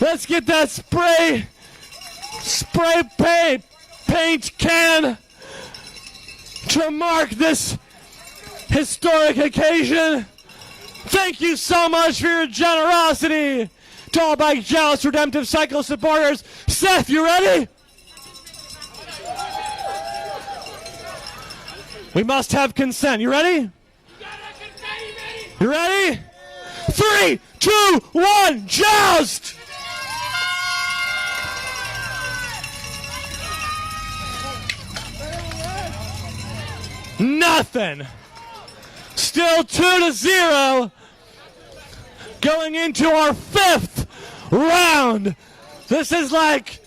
let's get that spray paint can to mark this historic occasion. Thank you so much for your generosity to all Bike Joust Redemptive Cycle supporters. Seth, you ready? We must have consent. You ready? You ready? 3, 2, 1, Joust! Nothing. Still 2-0. Going into our 5th round. This is like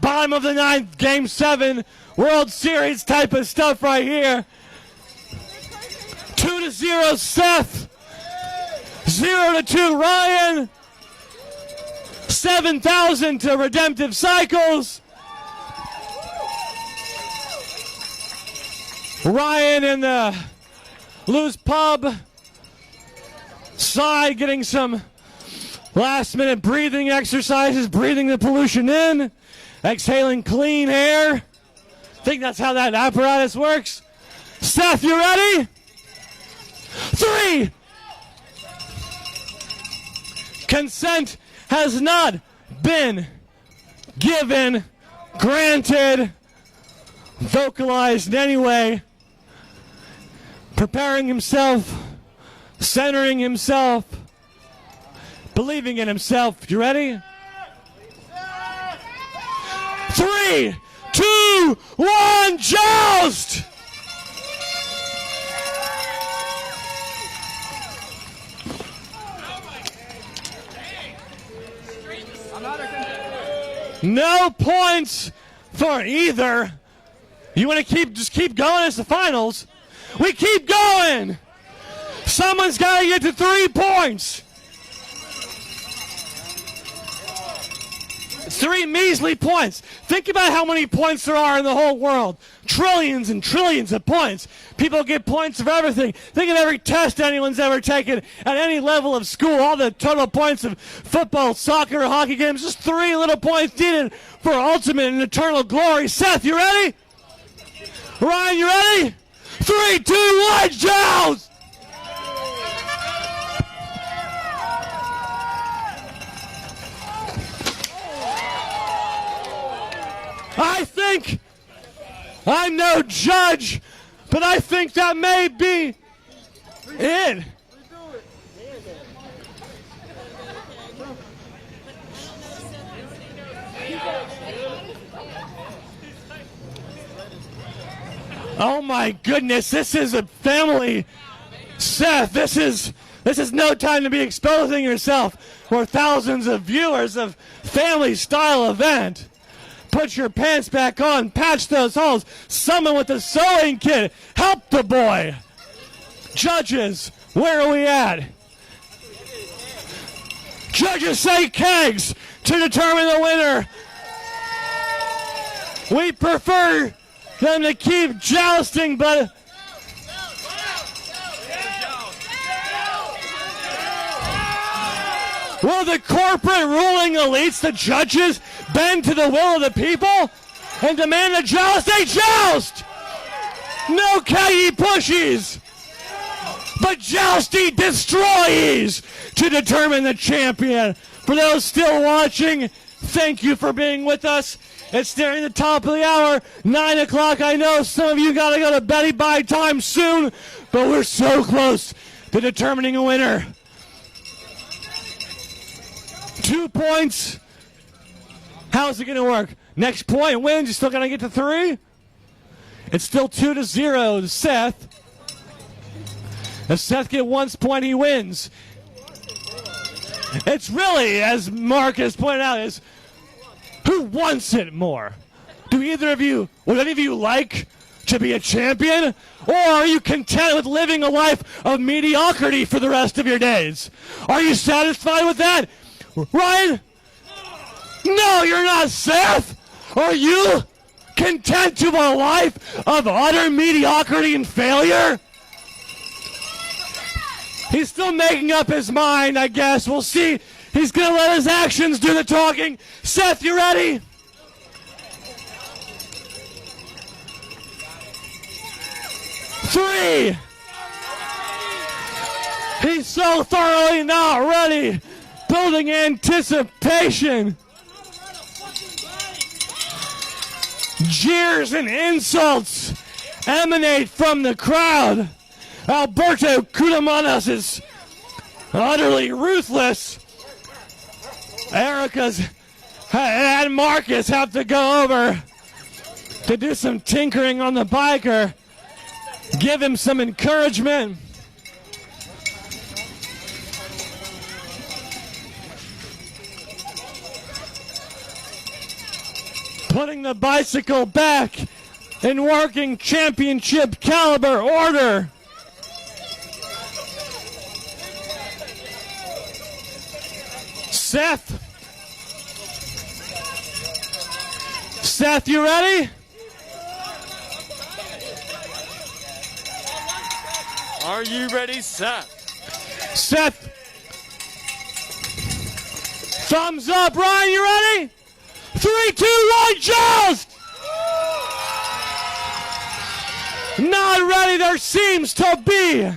bottom of the 9th, Game 7, World Series type of stuff right here. 2-0 Seth. 0-2 Ryan. 7,000 to Redemptive Cycles. Ryan in the loose pub side getting some last minute breathing exercises, breathing the pollution in, exhaling clean air. I think that's how that apparatus works. Seth, you ready? 3. Consent has not been given, granted, vocalized in any way. Preparing himself, centering himself, believing in himself. You ready? 3, 2, 1, Joust! No points for either. You want to just keep going? It's the finals. We keep going. Someone's got to get to 3 points. 3 measly points. Think about how many points there are in the whole world. Trillions and trillions of points. People get points for everything. Think of every test anyone's ever taken at any level of school. All the total points of football, soccer, hockey games. Just 3 little points needed for ultimate and eternal glory. Seth, you ready? Ryan, you ready? 3, 2, 1, Joust! I think, I'm no judge, but I think that may be it. Oh my goodness, this is a family. Seth, this is no time to be exposing yourself for thousands of viewers of family style event. Put your pants back on, patch those holes, someone with a sewing kit, help the boy. Judges, where are we at? Judges say kegs to determine the winner. We prefer them to keep jousting, but will the corporate ruling elites, the judges, bend to the will of the people and demand a joust? They joust! No keggy pushies, but jousty destroyees to determine the champion. For those still watching, thank you for being with us. It's nearing the top of the hour, 9 o'clock. I know some of you got to go to Betty Bye time soon, but we're so close to determining a winner. 2 points. How's it going to work? Next point wins. You still got to get to 3? It's still 2-0 to Seth. If Seth gets 1 point, he wins. It's really, as Marcus pointed out, is who wants it more? Would any of you like to be a champion? Or are you content with living a life of mediocrity for the rest of your days? Are you satisfied with that? Ryan? No, you're not, Seth. Are you content to a life of utter mediocrity and failure? He's still making up his mind, I guess. We'll see. He's going to let his actions do the talking. Seth, you ready? Three. He's so thoroughly not ready. Building anticipation. Jeers and insults emanate from the crowd. Alberto Kudamanos is utterly ruthless. Erica's and Marcus have to go over to do some tinkering on the bike or give him some encouragement. Putting the bicycle back in working championship caliber order. Seth, you ready? Are you ready, Seth? Seth, thumbs up. Ryan, you ready? 3, 2, 1, Joust! Not ready, there seems to be.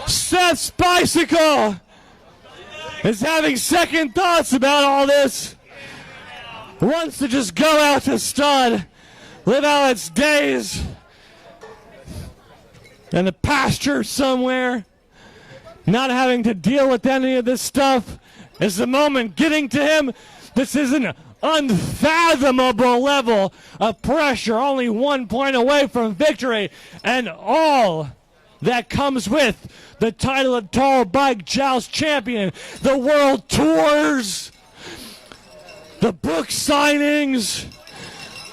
Seth's bicycle is having second thoughts about all this. Wants to just go out to stud, live out its days in the pasture somewhere, not having to deal with any of this stuff. Is the moment getting to him? This is an unfathomable level of pressure, only 1 point away from victory, and all that comes with the title of Tall Bike Joust Champion, the world tours, the book signings,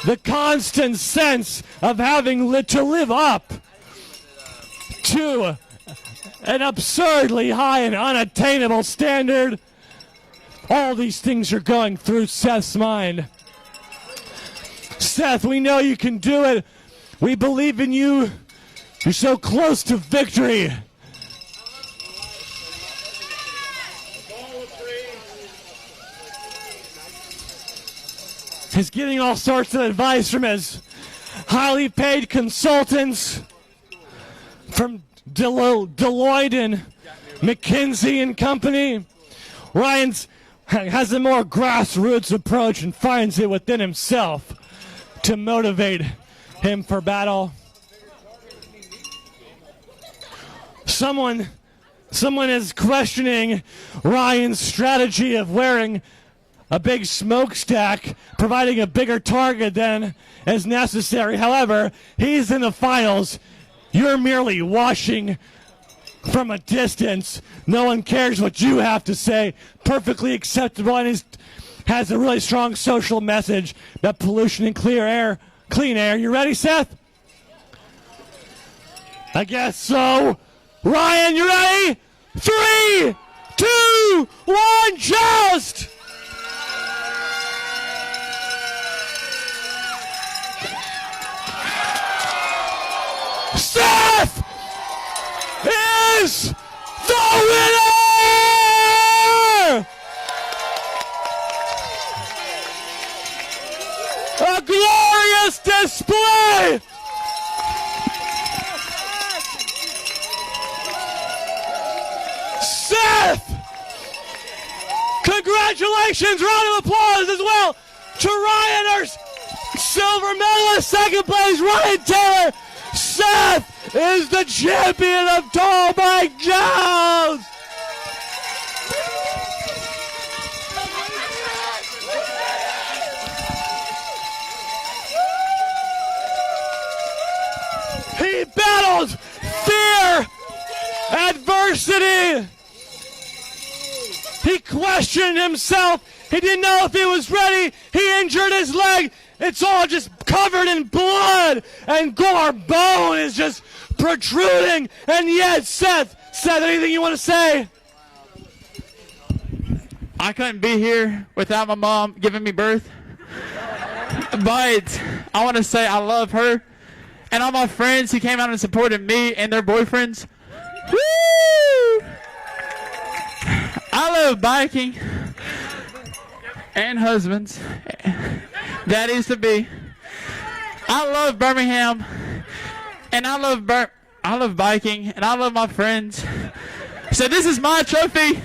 the constant sense of having to live up to an absurdly high and unattainable standard. All these things are going through Seth's mind. Seth, we know you can do it. We believe in you. You're so close to victory. He's getting all sorts of advice from his highly paid consultants, from Deloitte and McKinsey and Company. Ryan's has a more grassroots approach and finds it within himself to motivate him for battle. Someone is questioning Ryan's strategy of wearing a big smokestack, providing a bigger target than is necessary. However, he's in the finals. You're merely watching from a distance. No one cares what you have to say. Perfectly acceptable, and he has a really strong social message about pollution and clean air. You ready, Seth? I guess so. Ryan, you ready? 3, 2, 1, Joust! Seth is the winner! A glorious display! Seth! Congratulations! Round of applause as well to Ryan, our silver medalist. Second place, Ryan Taylor. Seth is the champion of Tall Bike Joust! He battled fear, adversity. He questioned himself. He didn't know if he was ready. He injured his leg. It's all just covered in blood, and gore. Bone is just protruding. And yet, Seth, anything you want to say? I couldn't be here without my mom giving me birth. But I want to say I love her and all my friends who came out and supported me and their boyfriends. Woo! I love biking and husbands. That is to be. I love Birmingham, and I love biking, and I love my friends. So this is my trophy,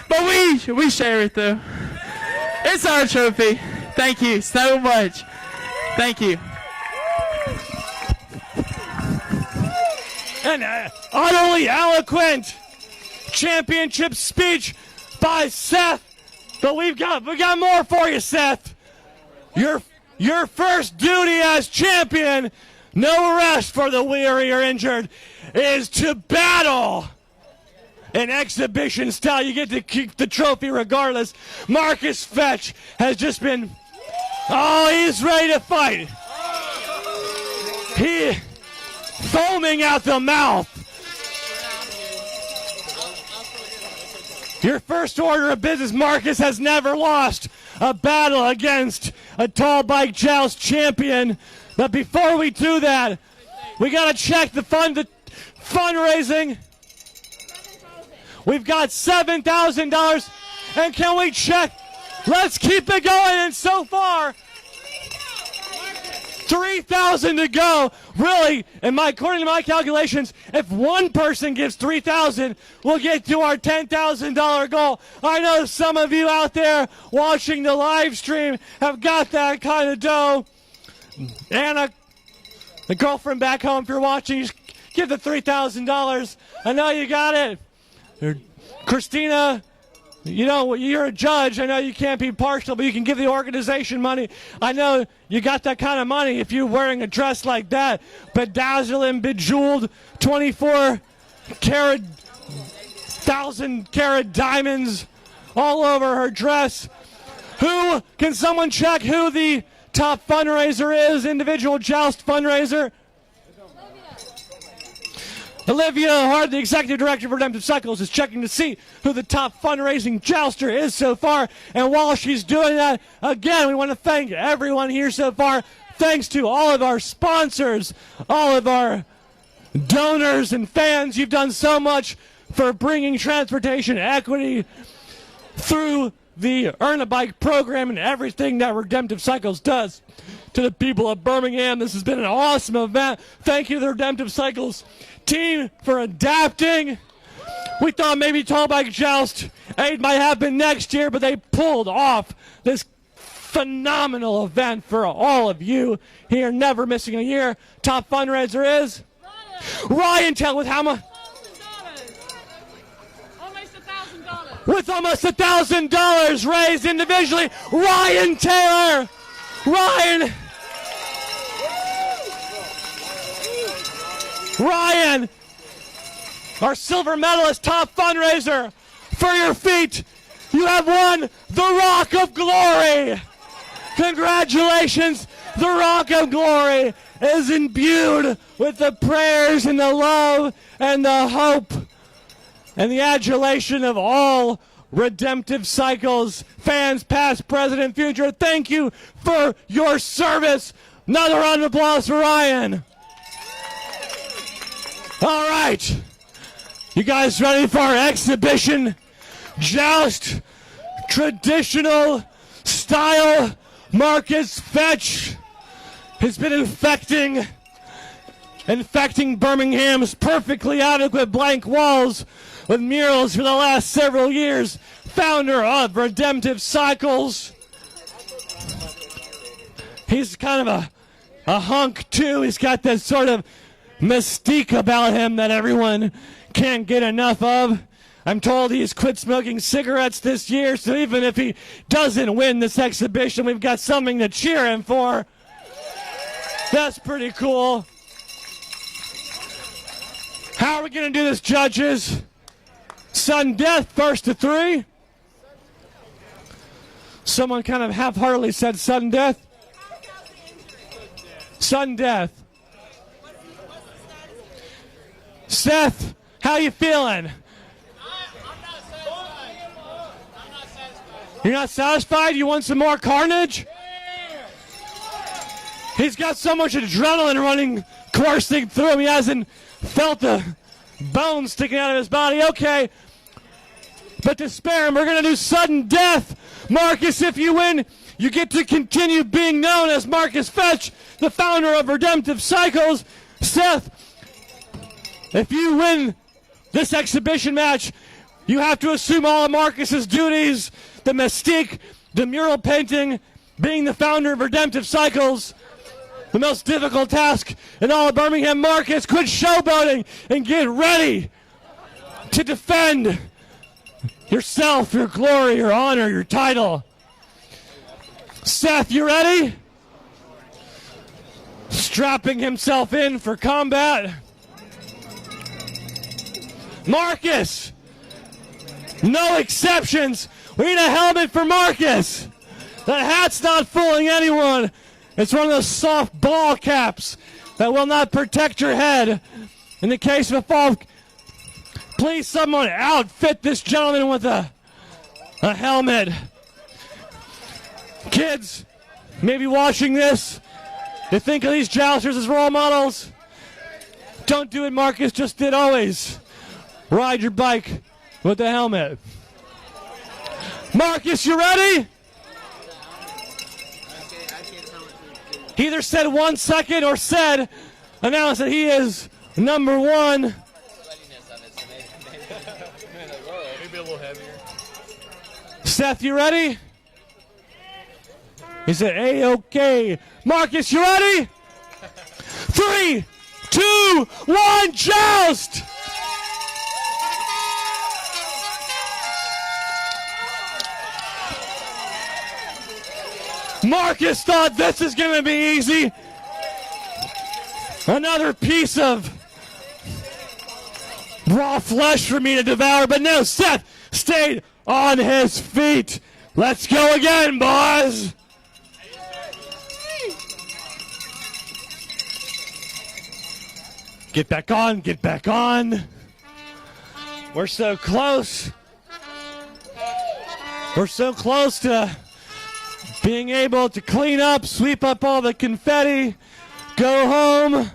but we share it though. It's our trophy. Thank you so much. Thank you. An utterly eloquent championship speech by Seth, but we've got more for you, Seth. your first duty as champion, no rest for the weary or injured, is to battle. In exhibition style, you get to keep the trophy regardless. Marcus Fetch has just been, he's ready to fight. He foaming out the mouth. Your first order of business, Marcus has never lost a battle against a tall bike joust champion. But before we do that, we got to check the fundraising. We've got $7,000. And can we check? Let's keep it going. And so far, $3,000 to go. Really, according to my calculations, if one person gives $3,000, we'll get to our $10,000 goal. I know some of you out there watching the live stream have got that kind of dough. Anna, the girlfriend back home, if you're watching, just give the $3,000. I know you got it. Christina, you know, you're a judge. I know you can't be partial, but you can give the organization money. I know you got that kind of money if you're wearing a dress like that. Bedazzled, bejeweled, 24-karat, 1,000-carat diamonds all over her dress. Can someone check who the top fundraiser is? Individual Joust fundraiser? Olivia Hart, the executive director of Redemptive Cycles, is checking to see who the top fundraising jouster is so far. And while she's doing that, again, we want to thank everyone here so far. Thanks to all of our sponsors, all of our donors and fans. You've done so much for bringing transportation equity through the Earn a Bike program and everything that Redemptive Cycles does. To the people of Birmingham, this has been an awesome event. Thank you to the Redemptive Cycles team for adapting. We thought maybe Tall Bike Joust 8 might happen next year, but they pulled off this phenomenal event for all of you here, never missing a year. Top fundraiser is Ryan Taylor with how much? Almost $1,000. With almost $1,000 raised individually. Ryan Taylor. Ryan, our silver medalist, top fundraiser. For your feet, you have won the Rock of Glory. Congratulations. The Rock of Glory is imbued with the prayers and the love and the hope and the adulation of all Redemptive Cycles fans, past, present, and future. Thank you for your service. Another round of applause for Ryan. All right. You guys ready for our exhibition? Joust, traditional style. Marcus Fetch has been infecting Birmingham's perfectly adequate blank walls with murals for the last several years. Founder of Redemptive Cycles. He's kind of a hunk too. He's got that sort of mystique about him that everyone can't get enough of. I'm told he's quit smoking cigarettes this year, so even if he doesn't win this exhibition, we've got something to cheer him for. That's pretty cool. How are we going to do this, judges? Sudden death, first to 3. Someone kind of half-heartedly said sudden death. Sudden death. Seth, how you feeling? You're not satisfied? You want some more carnage? He's got so much adrenaline coursing through him, he hasn't felt the bones sticking out of his body. Okay, but to spare him, we're going to do sudden death. Marcus, if you win, you get to continue being known as Marcus Fetch, the founder of Redemptive Cycles. Seth, if you win this exhibition match, you have to assume all of Marcus's duties, the mystique, the mural painting, being the founder of Redemptive Cycles, the most difficult task in all of Birmingham. Marcus, quit showboating and get ready to defend yourself, your glory, your honor, your title. Seth, you ready? strapping himself in for combat. Marcus, no exceptions. We need a helmet for Marcus. That hat's not fooling anyone. It's one of those soft ball caps that will not protect your head in the case of a fall. Please, someone outfit this gentleman with a helmet. Kids, maybe watching this, you think of these jousters as role models. Don't do it Marcus just did always. Ride your bike with a helmet. Marcus, you ready? He either said 1 second or announced that he is number one. Maybe a little heavier. Seth, you ready? He said, A-OK. Marcus, you ready? 3, 2, 1, joust! Marcus thought this is going to be easy. Another piece of raw flesh for me to devour, but no, Seth stayed on his feet. Let's go again, boys. Get back on, get back on. We're so close. We're so close to being able to clean up, sweep up all the confetti, go home,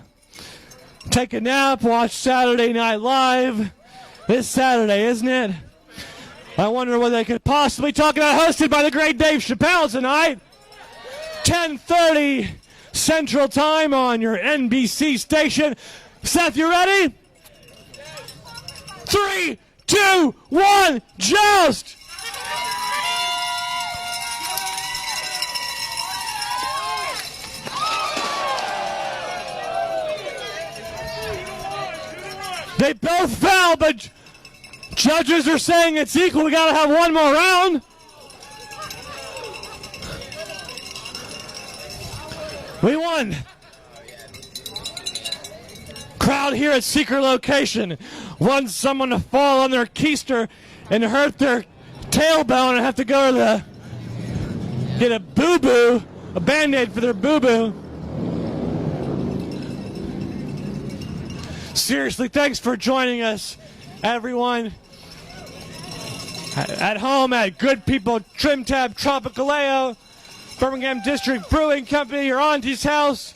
take a nap, watch Saturday Night Live. This Saturday, isn't it? I wonder what they could possibly talk about. Hosted by the great Dave Chappelle tonight. 10:30 Central Time on your NBC station. Seth, you ready? 3, 2, 1, joust! They both fell, but judges are saying it's equal. We got to have one more round. We won. Crowd here at Secret Location wants someone to fall on their keister and hurt their tailbone and have to go to get a boo-boo, a Band-Aid for their boo-boo. Seriously, thanks for joining us, everyone. At home, at Good People Trim Tab Tropicaleo, Birmingham District Brewing Company, your auntie's house.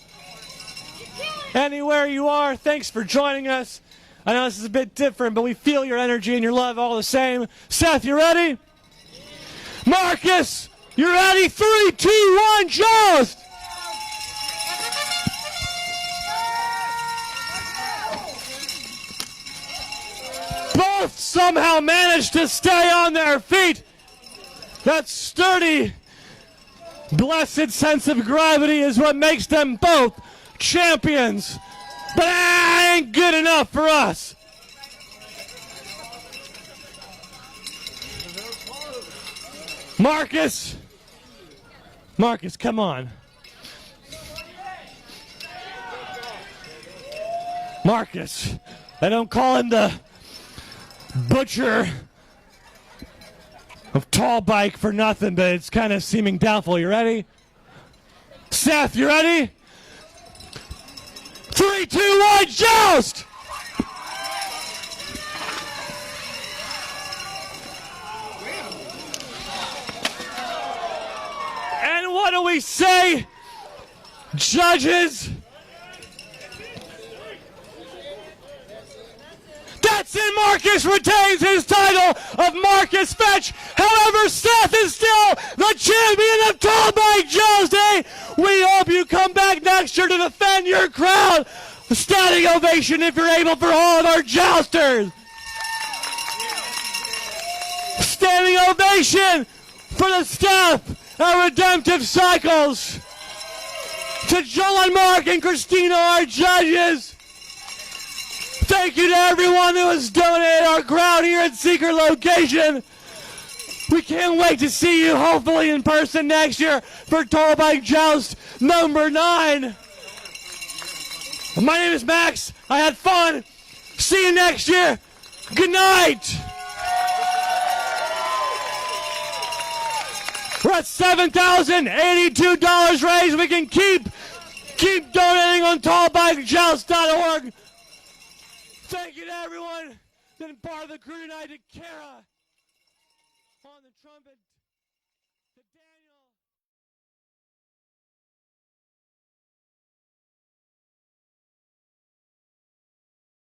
Anywhere you are, thanks for joining us. I know this is a bit different, but we feel your energy and your love all the same. Seth, you ready? Marcus, you ready? 3, 2, 1, joust! Both somehow managed to stay on their feet. That sturdy, blessed sense of gravity is what makes them both champions. But that ain't good enough for us. Marcus, come on. Marcus, they don't call him the butcher of tall bike for nothing, but it's kind of seeming doubtful. You ready? Seth, you ready? 3, 2, 1, joust! And what do we say, judges? That's it. Marcus retains his title of Marcus Fetch. However, Seth is still the champion of tall bike jousting. We hope you come back next year to defend your crowd. A standing ovation if you're able for all of our jousters. Standing ovation for the staff at Redemptive Cycles. To John, Mark, and Christina, our judges. Thank you to everyone who has donated our crowd here at Secret Location. We can't wait to see you, hopefully in person next year, for Tall Bike Joust number 9. My name is Max. I had fun. See you next year. Good night. We're at $7,082 raised. We can keep donating on tallbikejoust.org. Thank you to everyone been part of the crew tonight. To Kara on the trumpet.